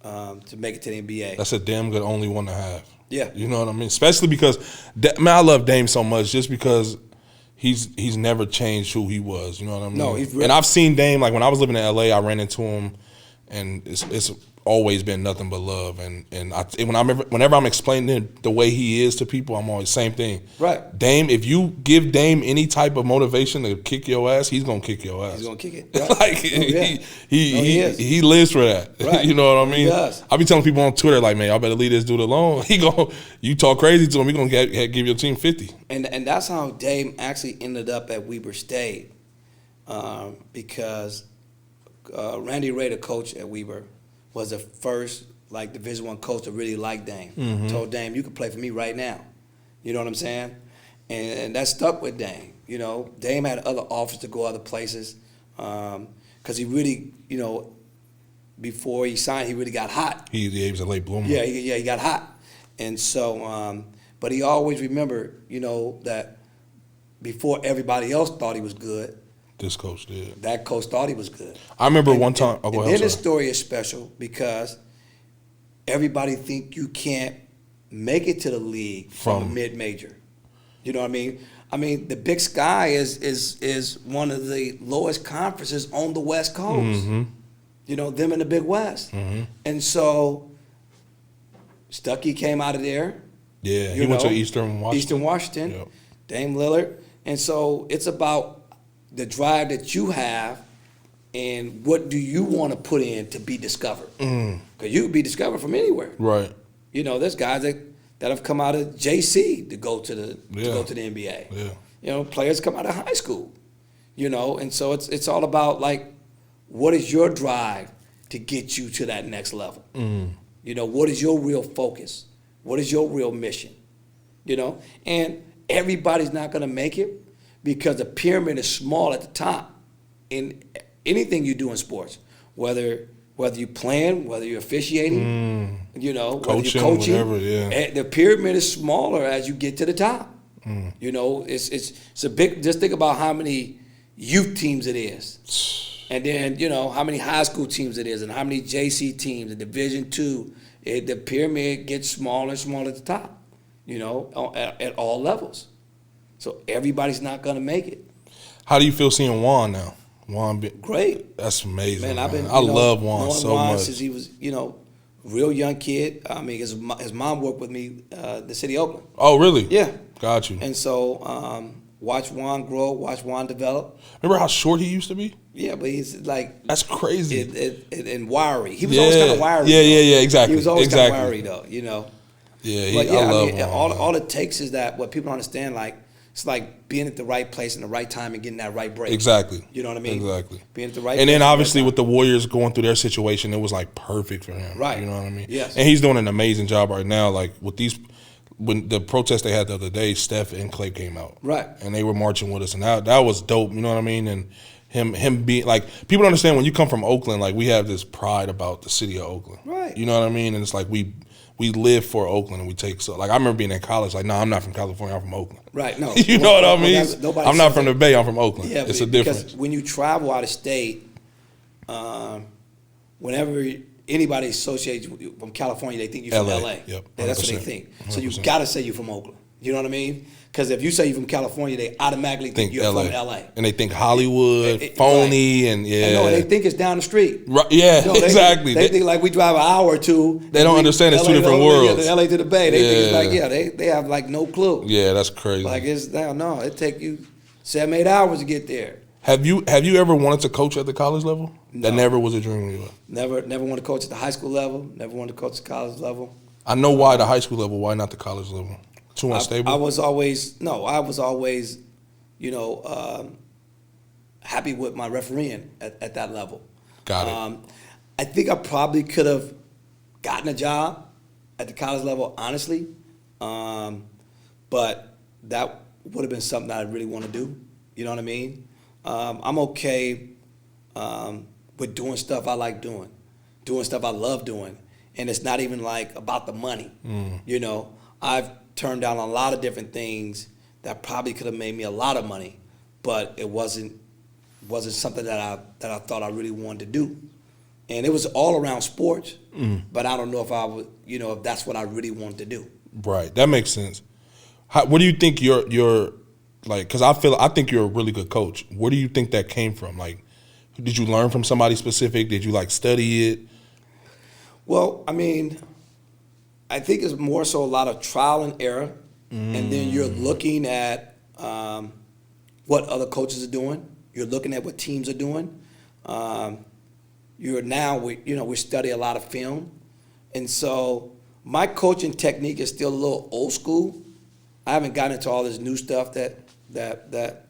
to make it to the NBA. That's a damn good only one to have. Yeah. You know what I mean? Especially because, I love Dame so much just because he's never changed who he was. You know what I mean? No, he's really. And I've seen Dame, when I was living in LA, I ran into him, and it's always been nothing but love. And whenever I'm explaining the way he is to people, I'm always same thing. Right. Dame, if you give Dame any type of motivation to kick your ass, he's gonna kick your ass. He's gonna kick it. Right. He lives for that. Right. You know what I mean? He does. I be telling people on Twitter man, y'all better leave this dude alone. You talk crazy to him, he gonna give your team 50. And that's how Dame actually ended up at Weber State, because Randy Ray, the coach at Weber, was the first Division I coach to really like Dame. Mm-hmm. Told Dame, you can play for me right now. You know what I'm saying? And that stuck with Dame. Dame had other offers to go other places, because he really, before he signed, he really got hot. He was a late bloomer. Yeah, he got hot. And so, but he always remembered, that before everybody else thought he was good, this coach did. that coach thought he was good. I remember one time. And then his story is special because everybody think you can't make it to the league from a mid-major. You know what I mean? I mean, the Big Sky is one of the lowest conferences on the West Coast. Mm-hmm. Them in the Big West. Mm-hmm. And so Stuckey came out of there. Yeah, he went to Eastern Washington. Yep. Dame Lillard. And so it's about the drive that you have and what do you want to put in to be discovered. Because you can be discovered from anywhere. Right. There's guys that that have come out of JC to go to the NBA. Yeah. You know, players come out of high school. You know, and so it's all about like, what is your drive to get you to that next level? You know, what is your real focus? What is your real mission? You know, and everybody's not going to make it because the pyramid is small at the top in anything you do in sports, whether you're playing, whether you're officiating, you know, whether you're coaching, whatever, yeah. The pyramid is smaller as you get to the top. You know, it's a big. Just think about how many youth teams it is, and then you know how many high school teams it is, and how many JC teams, and Division II. The pyramid gets smaller and smaller at the top. You know, at all levels. So everybody's not going to make it. How do you feel seeing Juan now? Great. That's amazing. Man, I love Juan so much. Since he was, you know, real young kid. I mean, his mom worked with me, the city of Oakland. Oh, really? Yeah. Got you. And so, watch Juan grow, watch Juan develop. Remember how short he used to be? Yeah, but he's like that's crazy. And wiry. He was always kind of wiry. Yeah, exactly. He was always kind of wiry though, you know. Yeah, I love mean, Juan. all it takes is that what people don't understand, like it's like being at the right place in the right time and getting that right break. Exactly. You know what I mean? Exactly. Being at the right. And then place obviously right with the Warriors going through their situation, it was like perfect for him. Right. You know what I mean? Yes. And he's doing an amazing job right now. Like with these, when the protest they had the other day, Steph and Clay came out. Right. And they were marching with us, and that was dope. You know what I mean? And him being like, people don't understand when you come from Oakland, like we have this pride about the city of Oakland. Right. You know what I mean? And it's like we live for Oakland, and we take so. Like I remember being in college, like, no, I'm not from California, I'm from Oakland. Right. No. You know what I mean? I'm not from that. the Bay, I'm from Oakland. Yeah, it's a difference. Because when you travel out of state, whenever anybody associates you from California, they think you're from LA. Yep. That's what they think. So you 100%. got to say you're from Oakland. You know what I mean? Because if you say you're from California, they automatically think you're from LA. And they think Hollywood, phony, and yeah. No, they think it's down the street. Right, yeah, exactly. They think like we drive an hour or two. They don't understand it's two different worlds. LA to the Bay. They think it's like, they have like no clue. Yeah, that's crazy. Like no, it take you 7-8 hours to get there. Have you ever wanted to coach at the college level? No. That never was a dream of yours? Never wanted to coach at the high school level. Never wanted to coach at the college level. I know why the high school level. Why not the college level? Too unstable? I was always, you know, happy with my refereeing at that level. Got it. I think I probably could have gotten a job at the college level, honestly. But that would have been something that I really want to do. You know what I mean? I'm okay with doing stuff I like doing stuff I love doing. And it's not even like about the money. You know, I've turned down a lot of different things that probably could have made me a lot of money, but it wasn't something that I thought I really wanted to do. And it was all around sports, but I don't know if I would, you know, if that's what I really wanted to do. Right, that makes sense. What do you think you're like? Because I think you're a really good coach. Where do you think that came from? Like, did you learn from somebody specific? Did you like study it? Well, I mean, I think it's more so a lot of trial and error, and then you're looking at what other coaches are doing. You're looking at what teams are doing. We study a lot of film, and so my coaching technique is still a little old school. I haven't gotten into all this new stuff that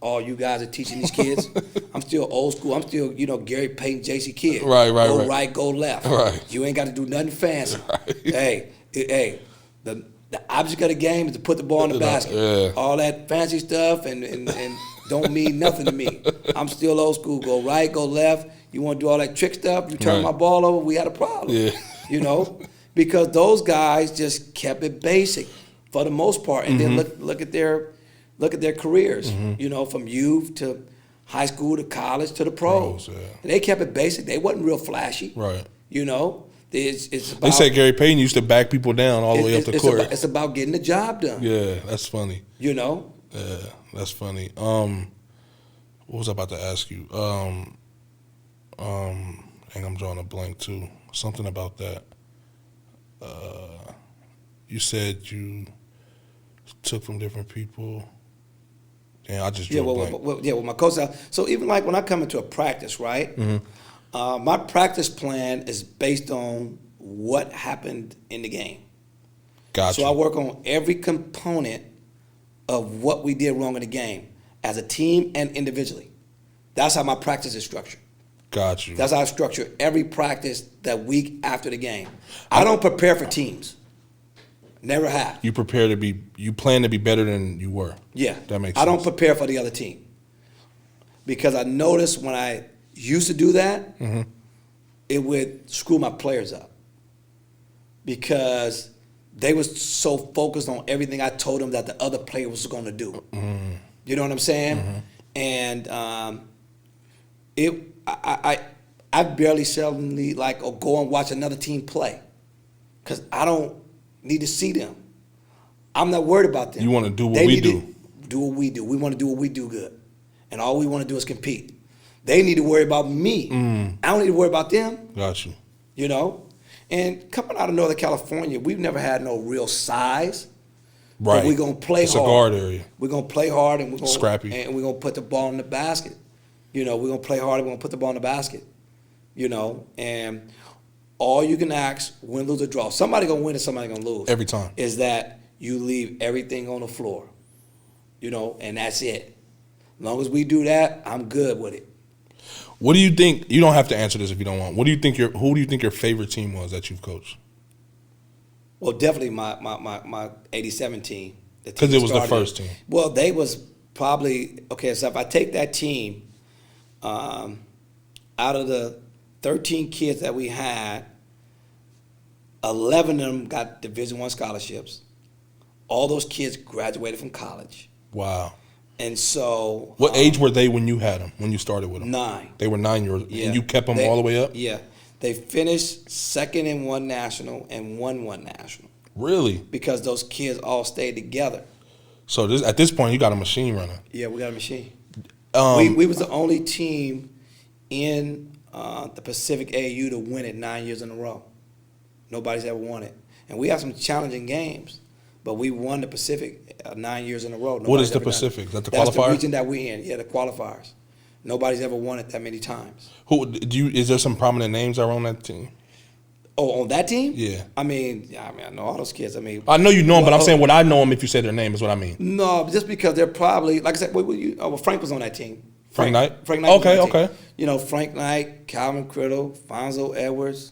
all you guys are teaching these kids. I'm still old school. I'm still, you know, Gary Payton, JC Kidd. Right. Go right, go left. Right. You ain't got to do nothing fancy. Right. Hey, the object of the game is to put the ball in the basket. Yeah. All that fancy stuff and don't mean nothing to me. I'm still old school. Go right, go left. You want to do all that trick stuff? You turn my ball over, we had a problem. Yeah. You know, because those guys just kept it basic for the most part, and then look at their careers. You know, from youth to high school to college to the pros. Yeah. And they kept it basic. They wasn't real flashy. Right. You know, it's about. They say Gary Payton used to back people down all the way up the court. It's about getting the job done. Yeah, that's funny. You know. Yeah, that's funny. What was I about to ask you? And I'm drawing a blank too. Something about that. You said you took from different people. Yeah, I just drew a blank. Well, my coach. So even like when I come into a practice, right? My practice plan is based on what happened in the game. Gotcha. So I work on every component of what we did wrong in the game as a team and individually. That's how my practice is structured. Got you. That's how I structure every practice that week after the game. I don't prepare for teams. Never have. You plan to be better than you were. Yeah. That makes I sense. don't prepare for the other team. Because I noticed when I used to do that, it would screw my players up. Because they was so focused on everything I told them that the other player was going to do. You know what I'm saying? And I barely seldomly go and watch another team play because I don't need to see them. I'm not worried about them. You want to do what we do. Do what we do. We want to do what we do good, and all we want to do is compete. They need to worry about me. I don't need to worry about them. Got you. You know, and coming out of Northern California, we've never had no real size. Right. But we're gonna play it's hard. It's a guard area. We're gonna play hard and we're gonna scrappy. And we're gonna put the ball in the basket. You know, we're gonna play hard and we're gonna put the ball in the basket. You know, and all you can ask, win, lose, or draw. Somebody gonna win and somebody gonna lose. Every time. Is that you leave everything on the floor. You know, and that's it. As long as we do that, I'm good with it. What do you think? You don't have to answer this if you don't want. Who do you think your favorite team was that you've coached? Well, definitely my 87 team. Because it was the first team. Well, they was probably, okay, so if I take that team, out of the 13 kids that we had, 11 of them got Division I scholarships. All those kids graduated from college. Wow. And so... What age were they when you had them, when you started with them? 9. They were 9 years old. Yeah. And you kept them all the way up? Yeah. They finished second in one national and won one national. Really? Because those kids all stayed together. So at this point, you got a machine running. Yeah, we got a machine. We was the only team in the Pacific AAU to win it 9 years in a row. Nobody's ever won it. And we had some challenging games, but we won the Pacific 9 years in a row. What is the Pacific? Is that the qualifier? That's the region that we're in. Yeah, the qualifiers. Nobody's ever won it that many times. Is there some prominent names that are on that team? Oh, on that team? Yeah. I know all those kids. I know you know them, but I'm saying would I know them if you said their name is what I mean. No, just because they're probably, like I said, Frank was on that team. Frank Knight? Frank Knight. Okay. You know, Frank Knight, Calvin Criddle, Fonzo Edwards.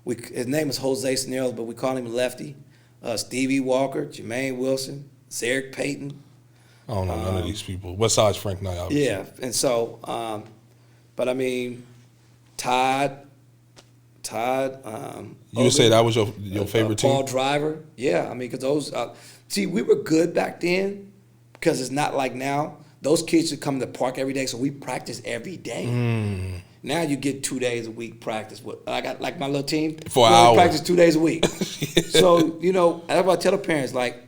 His name is Jose Snells, but we call him Lefty. Stevie Walker, Jermaine Wilson, Zerick Payton. I don't know none of these people. Besides Frank Knight, obviously. Yeah, and so, but I mean, Todd. You would say that was your favorite team? Paul Driver. Yeah, I mean, because those. See, we were good back then because it's not like now. Those kids would come to the park every day, so we practice every day. Now you get 2 days a week practice. I got like my little team. For an hour. We practice 2 days a week. So, you know, that's what I tell the parents, like,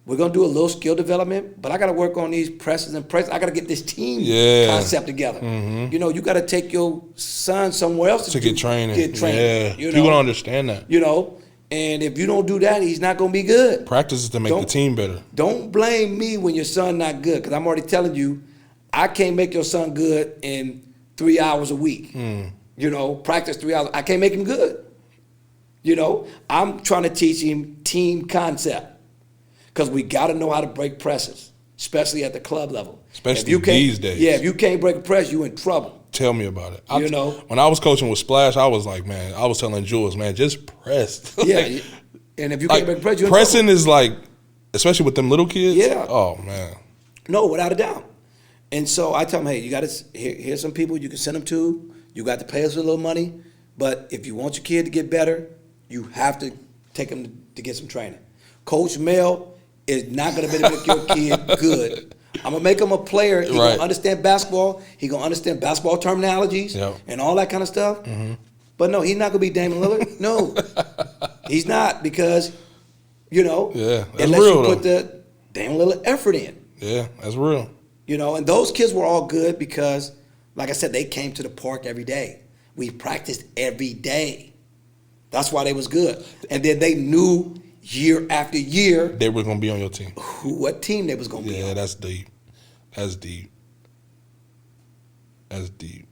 we're going to do a little skill development, but I got to work on these presses and presses. I got to get this team concept together. You know, you got to take your son somewhere else to get training. Yeah. You know? People don't understand that. You know, and if you don't do that, he's not going to be good. Practice is to make the team better. Don't blame me when your son not good, because I'm already telling you, I can't make your son good in 3 hours a week. You know, practice 3 hours. I can't make him good. You know, I'm trying to teach him team concept. Because we got to know how to break presses, especially at the club level. Especially these days. Yeah, if you can't break a press, you in trouble. Tell me about it. You know? When I was coaching with Splash, I was like, man, I was telling Jules, man, just press. Yeah, and if you can't break a press, you're in pressing trouble. is like, especially with them little kids. Yeah. Oh, man. No, without a doubt. And so I tell them, hey, you got to, here's some people you can send them to. You got to pay us a little money. But if you want your kid to get better, you have to take them to get some training. Coach Mel is not going to make your kid good. I'm going to make him a player. He's going to understand basketball. He's going to understand basketball terminologies and all that kind of stuff. But no, he's not going to be Damian Lillard. No. He's not, because, you know, unless you put the Damian Lillard effort in. Yeah, that's real. You know, and those kids were all good because, like I said, they came to the park every day. We practiced every day. That's why they was good. And then they knew year after year they were going to be on your team. What team they was going to be on. Yeah, that's deep. That's deep. That's deep.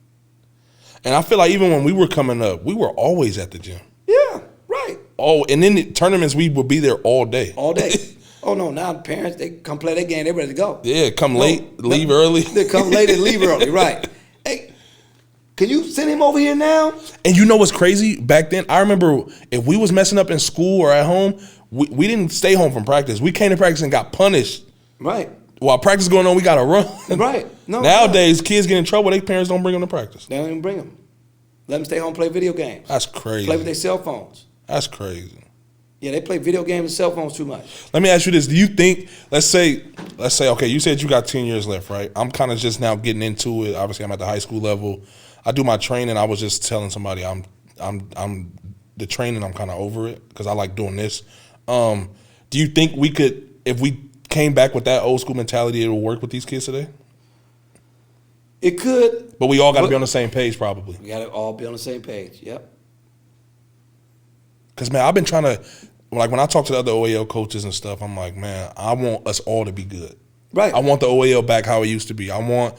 And I feel like even when we were coming up, we were always at the gym. Yeah, right. Oh, and then the tournaments, we would be there all day. All day. Oh, no, now the parents, they come play their game, they're ready to go. Yeah, come late, leave early. They come late and leave early, right. Hey, can you send him over here now? And you know what's crazy? Back then, I remember if we was messing up in school or at home, we didn't stay home from practice. We came to practice and got punished. Right. While practice going on, we got to run. Right. No. Nowadays, kids get in trouble. Their parents don't bring them to practice. They don't even bring them. Let them stay home and play video games. That's crazy. Play with their cell phones. That's crazy. Yeah, they play video games and cell phones too much. Let me ask you this. Do you think, let's say, okay, you said you got 10 years left, right? I'm kind of just now getting into it. Obviously, I'm at the high school level. I do my training. I was just telling somebody I'm the training, I'm kind of over it because I like doing this. Do you think we could, if we came back with that old school mentality, it will work with these kids today? It could. But we all got to be on the same page probably. We got to all be on the same page, yep. Because, man, I've been trying to, like, when I talk to the other OAL coaches and stuff, I'm like, man, I want us all to be good. Right. I want the OAL back how it used to be. I want,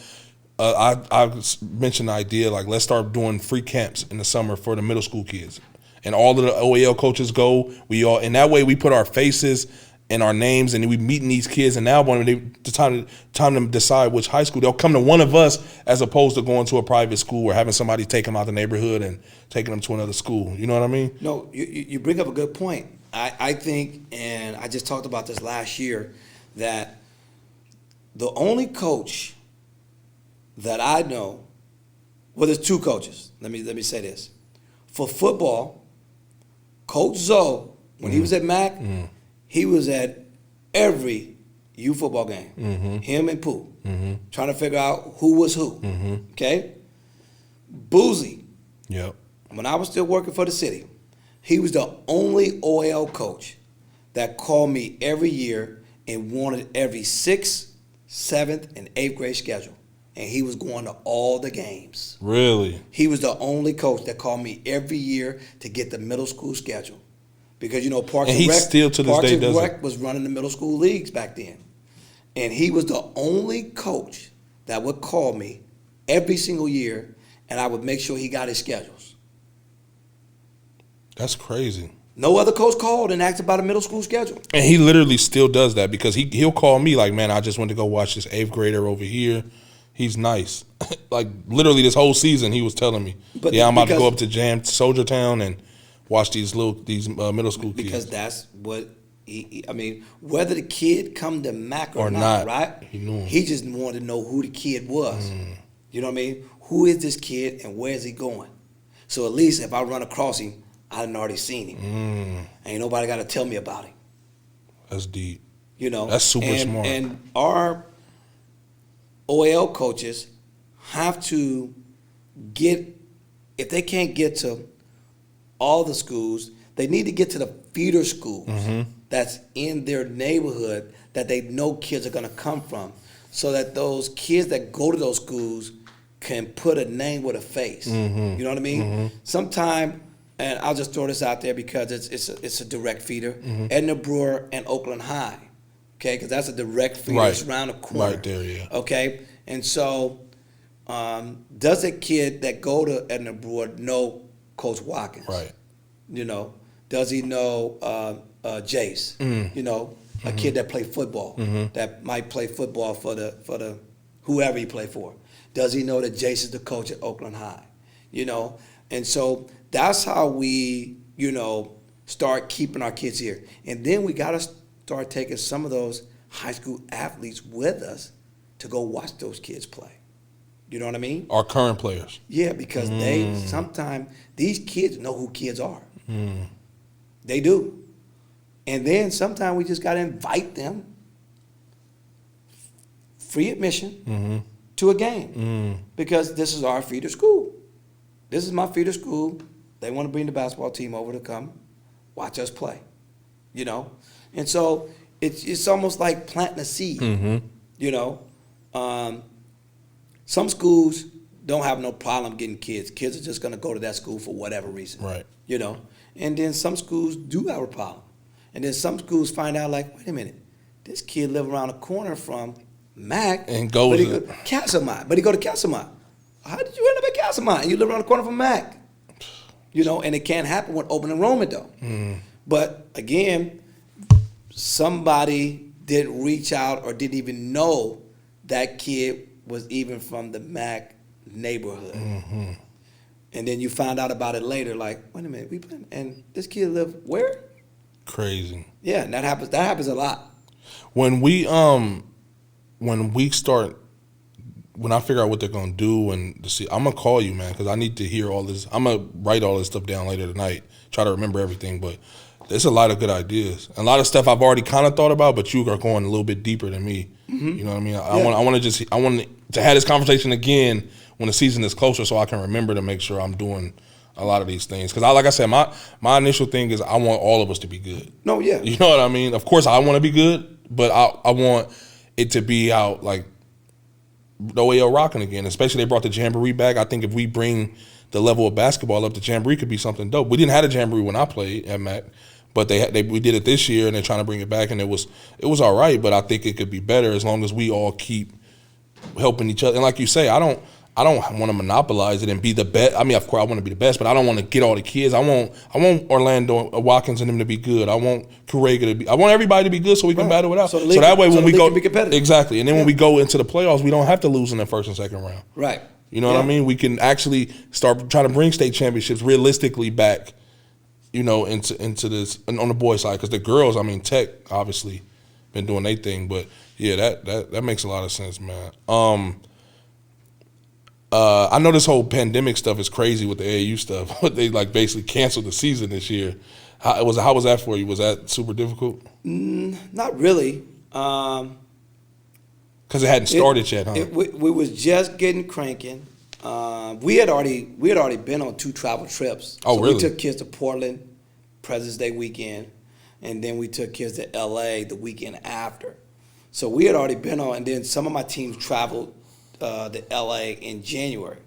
I mentioned the idea, like, let's start doing free camps in the summer for the middle school kids. And all of the OAL coaches go, and that way we put our faces and our names, and we meeting these kids, and now when the time to decide which high school, they'll come to one of us as opposed to going to a private school or having somebody take them out the neighborhood and taking them to another school. You know what I mean? No, you bring up a good point. I think, and I just talked about this last year, that the only coach that I know, well, there's two coaches. Let me say this. For football, Coach Zoe, when he was at Mac, he was at every U football game. Him and Pooh, trying to figure out who was who. Okay? Boozy. Yep. When I was still working for the city, he was the only OL coach that called me every year and wanted every 6th, 7th, and 8th grade schedule. And he was going to all the games. Really? He was the only coach that called me every year to get the middle school schedule. Because, you know, Parks and Rec, still to this day does Rec was running the middle school leagues back then. And he was the only coach that would call me every single year, and I would make sure he got his schedules. That's crazy. No other coach called and asked about a middle school schedule. And he literally still does that because he'll call me like, man, I just went to go watch this 8th grader over here. He's nice. Like, literally this whole season he was telling me, I'm about to go up to Soldier Town and watch these middle school kids. Because that's what whether the kid come to Mac or not, right? He knew him. He just wanted to know who the kid was. You know what I mean? Who is this kid and where is he going? So at least if I run across him, I done already seen him. Ain't nobody got to tell me about him. That's deep. You know? That's super smart. And our OAL coaches have to if they can't get to all the schools, they need to get to the feeder schools that's in their neighborhood that they know kids are going to come from, so that those kids that go to those schools can put a name with a face. You know what I mean? Sometime, and I'll just throw this out there because it's a direct feeder, Edna Brewer and Oakland High, okay? Because that's a direct feeder. Right. It's around the corner. Right there, yeah. Okay? And so does a kid that go to Edna Brewer know Coach Watkins? Right. You know, does he know Jace? You know, a kid that play football, that might play football for the whoever he play for. Does he know that Jace is the coach at Oakland High? You know, and so that's how we, you know, start keeping our kids here. And then we got to start taking some of those high school athletes with us to go watch those kids play. You know what I mean? Our current players. Yeah, because sometimes these kids know who kids are. They do. And then sometimes we just got to invite them, free admission, to a game. Because this is our feeder school. This is my feeder school. They want to bring the basketball team over to come watch us play. You know? And so it's almost like planting a seed. You know? Some schools don't have no problem getting kids. Kids are just going to go to that school for whatever reason. Right. You know? And then some schools do have a problem. And then some schools find out, like, wait a minute, this kid live around the corner from Mac. And goes to Castlemont. But he go to Castlemont. How did you end up at Castlemont? And you live around the corner from Mac. And it can't happen with open enrollment though. But again, somebody didn't reach out or didn't even know that kid was even from the MAC neighborhood. And then you find out about it later, like, wait a minute, and this kid lived where? Crazy. Yeah, and that happens a lot. When I figure out what they're gonna do and to see, I'm gonna call you, man, because I need to hear all this. I'm gonna write all this stuff down later tonight. Try to remember everything, but there's a lot of good ideas. A lot of stuff I've already kind of thought about, but you are going a little bit deeper than me. You know what I mean? I want to have this conversation again when the season is closer, so I can remember to make sure I'm doing a lot of these things. Because like I said, my initial thing is I want all of us to be good. No, yeah. You know what I mean? Of course, I want to be good, but I want it to be out like the OAL rocking again. Especially they brought the Jamboree back. I think if we bring the level of basketball up, the Jamboree could be something dope. We didn't have a Jamboree when I played at MAC, but we did it this year, and they're trying to bring it back, and it was all right. But I think it could be better as long as we all keep helping each other. And like you say, I don't want to monopolize it and be the best. I mean, of course, I want to be the best, but I don't want to get all the kids. I want Orlando Watkins and them to be good. I want Kurega to be. I want everybody to be good so we can battle it out. So that way, when we go, be competitive. Exactly, and then when we go into the playoffs, we don't have to lose in the first and second round. Right. You know what I mean? We can actually start trying to bring state championships realistically back. Into this on the boys' side, because the girls, I mean, Tech obviously been doing their thing, but yeah, that makes a lot of sense, man. I know this whole pandemic stuff is crazy with the AAU stuff, but they like basically canceled the season this year. How was that for you? Was that super difficult? Not really. Because it hadn't started yet, huh? We was just getting cranking. We had already been on 2 travel trips. Oh, so really? We took kids to Portland, President's Day weekend, and then we took kids to LA the weekend after. So we had already been on, and then some of my teams traveled to LA in January.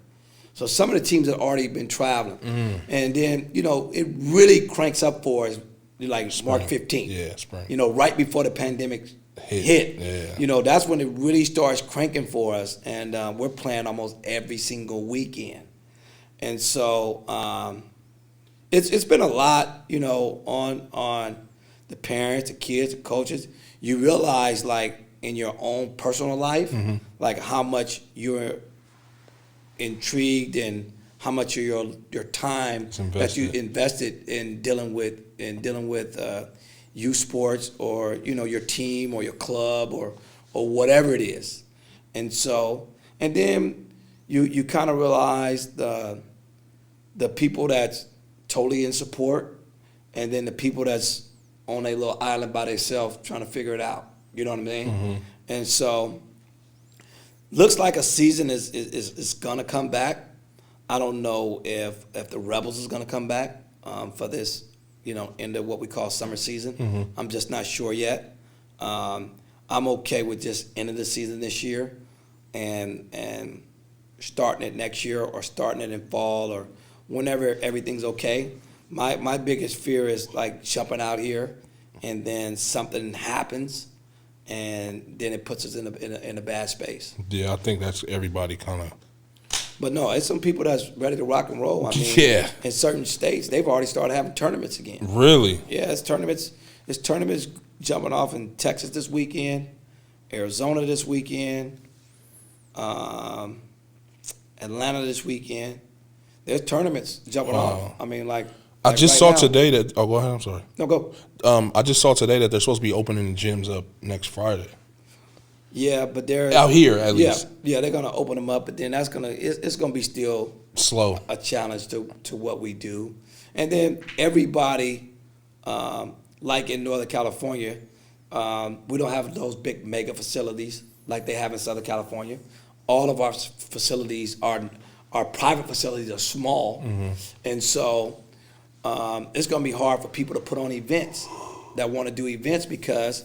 So some of the teams had already been traveling. And then, it really cranks up for us like Spring. March 15th. Yeah, spring. Right before the pandemic hit. Yeah. That's when it really starts cranking for us, and we're playing almost every single weekend. And so it's been a lot, on the parents, the kids, the coaches. You realize, like, in your own personal life, like how much you're intrigued and how much of your time that you invested in dealing with youth sports, or your team or your club or whatever it is. And so, and then you kind of realize the people that's totally in support, and then the people that's on a little island by themselves trying to figure it out. You know what I mean? And so, looks like a season is gonna come back. I don't know if the Rebels is gonna come back for this, into what we call summer season. I'm just not sure yet. I'm okay with just ending the season this year and starting it next year, or starting it in fall, or whenever everything's okay. My biggest fear is like jumping out here and then something happens and then it puts us in a bad space. Yeah, I think that's everybody kind of. But no, it's some people that's ready to rock and roll. I mean, yeah. In certain states, they've already started having tournaments again. Really? Yeah, it's tournaments jumping off in Texas this weekend, Arizona this weekend, Atlanta this weekend. There's tournaments jumping off. I mean, I just saw today that. Oh, go ahead. I'm sorry. No, go. I just saw today that they're supposed to be opening the gyms up next Friday. Yeah, but they're out here at least. Yeah, they're gonna open them up, but then it's gonna be still slow, a challenge to what we do. And then everybody, like in Northern California, we don't have those big mega facilities like they have in Southern California. All of our facilities our private facilities are small, and so it's going to be hard for people to put on events that want to do events, because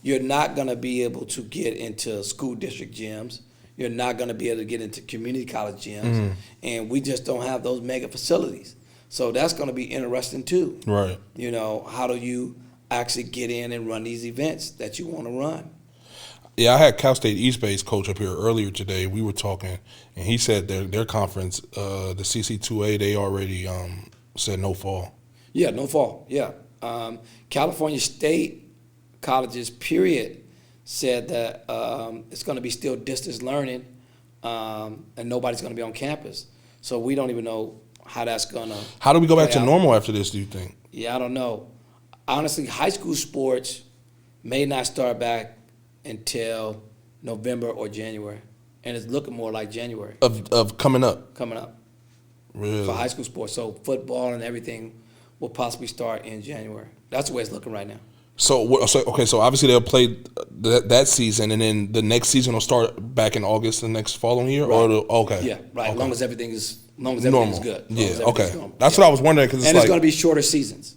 you're not going to be able to get into school district gyms. You're not going to be able to get into community college gyms, and we just don't have those mega facilities. So that's going to be interesting too. Right. How do you actually get in and run these events that you want to run? Yeah, I had Cal State East Bay's coach up here earlier today. We were talking, and he said their conference, the CC2A, they already said no fall. Yeah, no fall. Yeah. California State colleges, period, said that it's going to be still distance learning, and nobody's going to be on campus. So we don't even know how that's going to. How do we go back to out. normal after this, do you think? Yeah, I don't know. Honestly, high school sports may not start back until November or January, and it's looking more like January. Of coming up? Coming up. Really? For high school sports. So football and everything will possibly start in January. That's the way it's looking right now. So obviously they'll play that season, and then the next season will start back in August the next following year? Right. Okay. Yeah, right. Okay. As long as everything is good. Yeah, okay. That's what I was wondering. Cause it's going to be shorter seasons.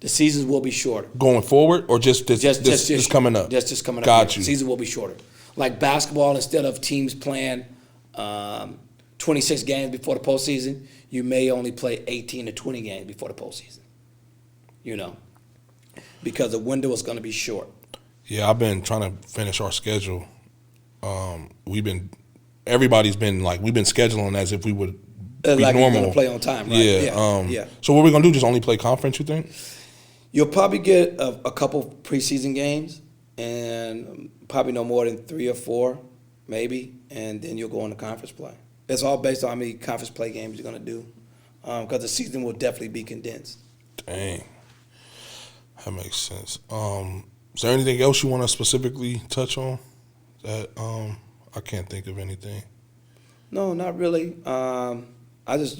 The seasons will be shorter. Going forward, or just this coming up? Just coming up. Got you. Season will be shorter. Like basketball, instead of teams playing 26 games before the postseason, you may only play 18 to 20 games before the postseason. Because the window is going to be short. Yeah, I've been trying to finish our schedule. Everybody's been like, we've been scheduling as if we would be like normal. You're going to play on time, right? Yeah. So what we're going to do, just only play conference, you think? You'll probably get a couple preseason games, and probably no more than 3 or 4, maybe, and then you'll go into conference play. It's all based on how many conference play games you're going to do, because the season will definitely be condensed. Dang. That makes sense. Is there anything else you want to specifically touch on? That I can't think of anything. No, not really. I just,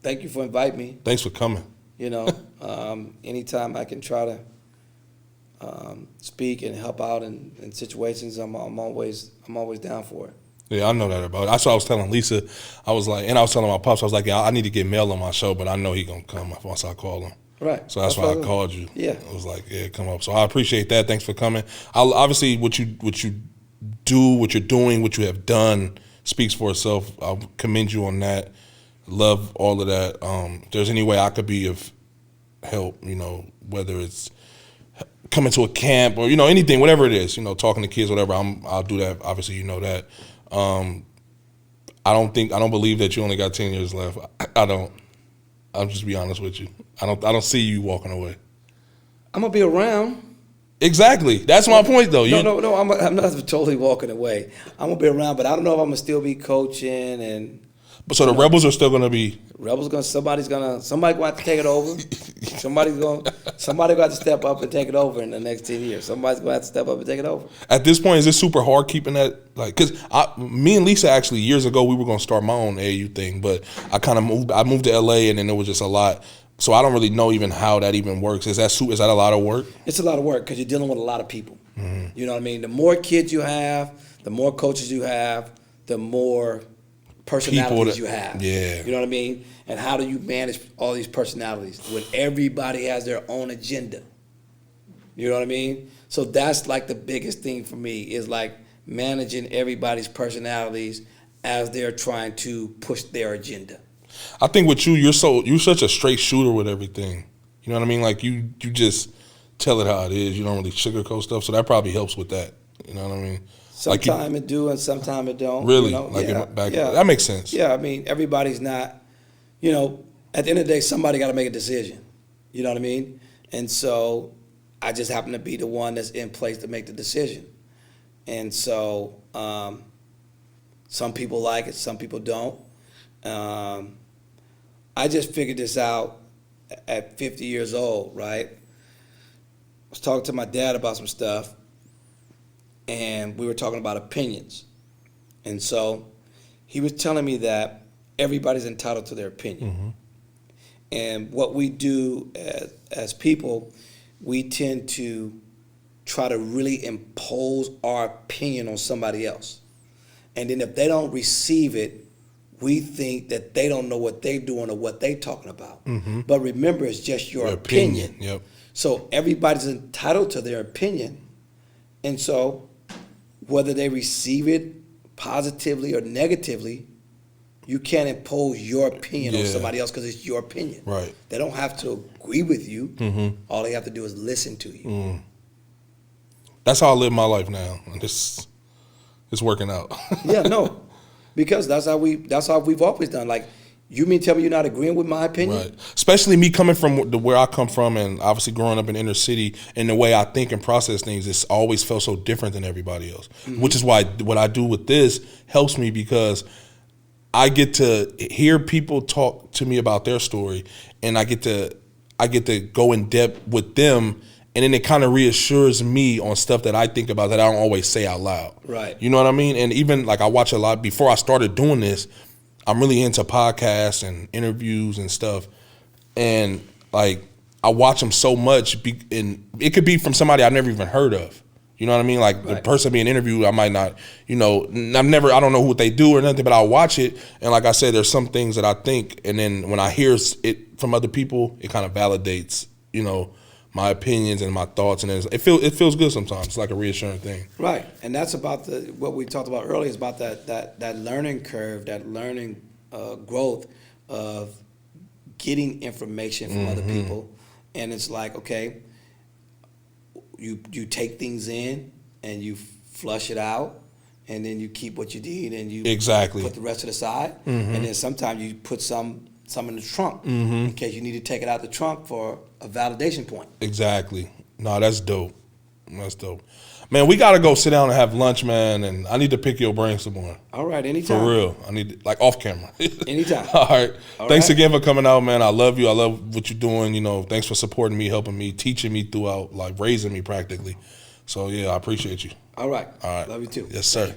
thank you for inviting me. Thanks for coming. Anytime I can try to speak and help out in situations, I'm always down for it. Yeah, I know that about it. That's what I was telling Lisa. I was telling my pops, I was like, yeah, I need to get Mel on my show, but I know he gonna come once I call him. Right. So that's why I called you. Yeah. I was like, yeah, come up. So I appreciate that. Thanks for coming. Obviously, what you do, what you're doing, what you have done speaks for itself. I commend you on that. Love all of that. If there's any way I could be of help, whether it's coming to a camp or anything, whatever it is, talking to kids, whatever, I'll do that. Obviously, you know that. I don't believe that you only got 10 years left. I don't. I'll just be honest with you. I don't see you walking away. I'm gonna be around. Exactly. That's my point, though. No. I'm not totally walking away. I'm gonna be around, but I don't know if I'm gonna still be coaching and. So the Rebels are still gonna be. Somebody gonna have to take it over. Somebody gonna have to step up and take it over in the next 10 years. Somebody's gonna have to step up and take it over. At this point, is it super hard keeping that? Because me and Lisa actually years ago we were gonna start my own AAU thing, but I moved to LA, and then there was just a lot. So I don't really know even how that even works. Is that a lot of work? It's a lot of work because you're dealing with a lot of people. Mm-hmm. You know what I mean? The more kids you have, the more coaches you have, the more personalities you have. Yeah. You know what I mean? And how do you manage all these personalities when everybody has their own agenda? You know what I mean? So that's like the biggest thing for me is like managing everybody's personalities as they're trying to push their agenda. I think with you're such a straight shooter with everything. You know what I mean? Like you just tell it how it is. You don't really sugarcoat stuff, so that probably helps with that. You know what I mean? Sometimes it do and sometimes it don't. Really? Yeah. That makes sense. Yeah, I mean, everybody's not, at the end of the day, somebody got to make a decision. You know what I mean? And so I just happen to be the one that's in place to make the decision. And so some people like it, some people don't. I just figured this out at 50 years old, right? I was talking to my dad about some stuff, and we were talking about opinions. And so he was telling me that everybody's entitled to their opinion. Mm-hmm. And what we do as people, we tend to try to really impose our opinion on somebody else. And then if they don't receive it, we think that they don't know what they're doing or what they're talking about. Mm-hmm. But remember, it's just your opinion. Yep. So everybody's entitled to their opinion. And so whether they receive it positively or negatively, you can't impose your opinion on somebody else because it's your opinion. Right. They don't have to agree with you. Mm-hmm. All they have to do is listen to you. Mm. That's how I live my life now. It's working out. Yeah, no. Because that's how we've always done. Like, You mean tell me you're not agreeing with my opinion? Right. Especially me coming from where I come from, and obviously growing up in inner city, and the way I think and process things, it's always felt so different than everybody else. Which is why what I do with this helps me, because I get to hear people talk to me about their story, and I get to go in depth with them, and then it kind of reassures me on stuff that I think about that I don't always say out loud. Right. You know what I mean? And even like I watch a lot before I started doing this. I'm really into podcasts and interviews and stuff, and like I watch them so much, and it could be from somebody I've never even heard of. You know what I mean? Like the person being interviewed, I might not, I don't know what they do or nothing, but I'll watch it, and like I said, there's some things that I think, and then when I hear it from other people, it kind of validates, my opinions and my thoughts, and it feels good sometimes. It's like a reassuring thing. Right, and that's about what we talked about earlier. Is about that learning curve, that learning growth of getting information from other people, and it's like, okay, you take things in and you flush it out, and then you keep what you need, and you put the rest to the side, and then sometimes you put some in the trunk in case you need to take it out the trunk for a validation point. Exactly. No, that's dope. That's dope. Man, we got to go sit down and have lunch, man, and I need to pick your brain some more. All right, anytime. For real. I need like off camera. Anytime. All right. Thanks again for coming out, man. I love you. I love what you're doing. Thanks for supporting me, helping me, teaching me throughout, like raising me practically. So, yeah, I appreciate you. All right. All right. Love you too. Yes, sir.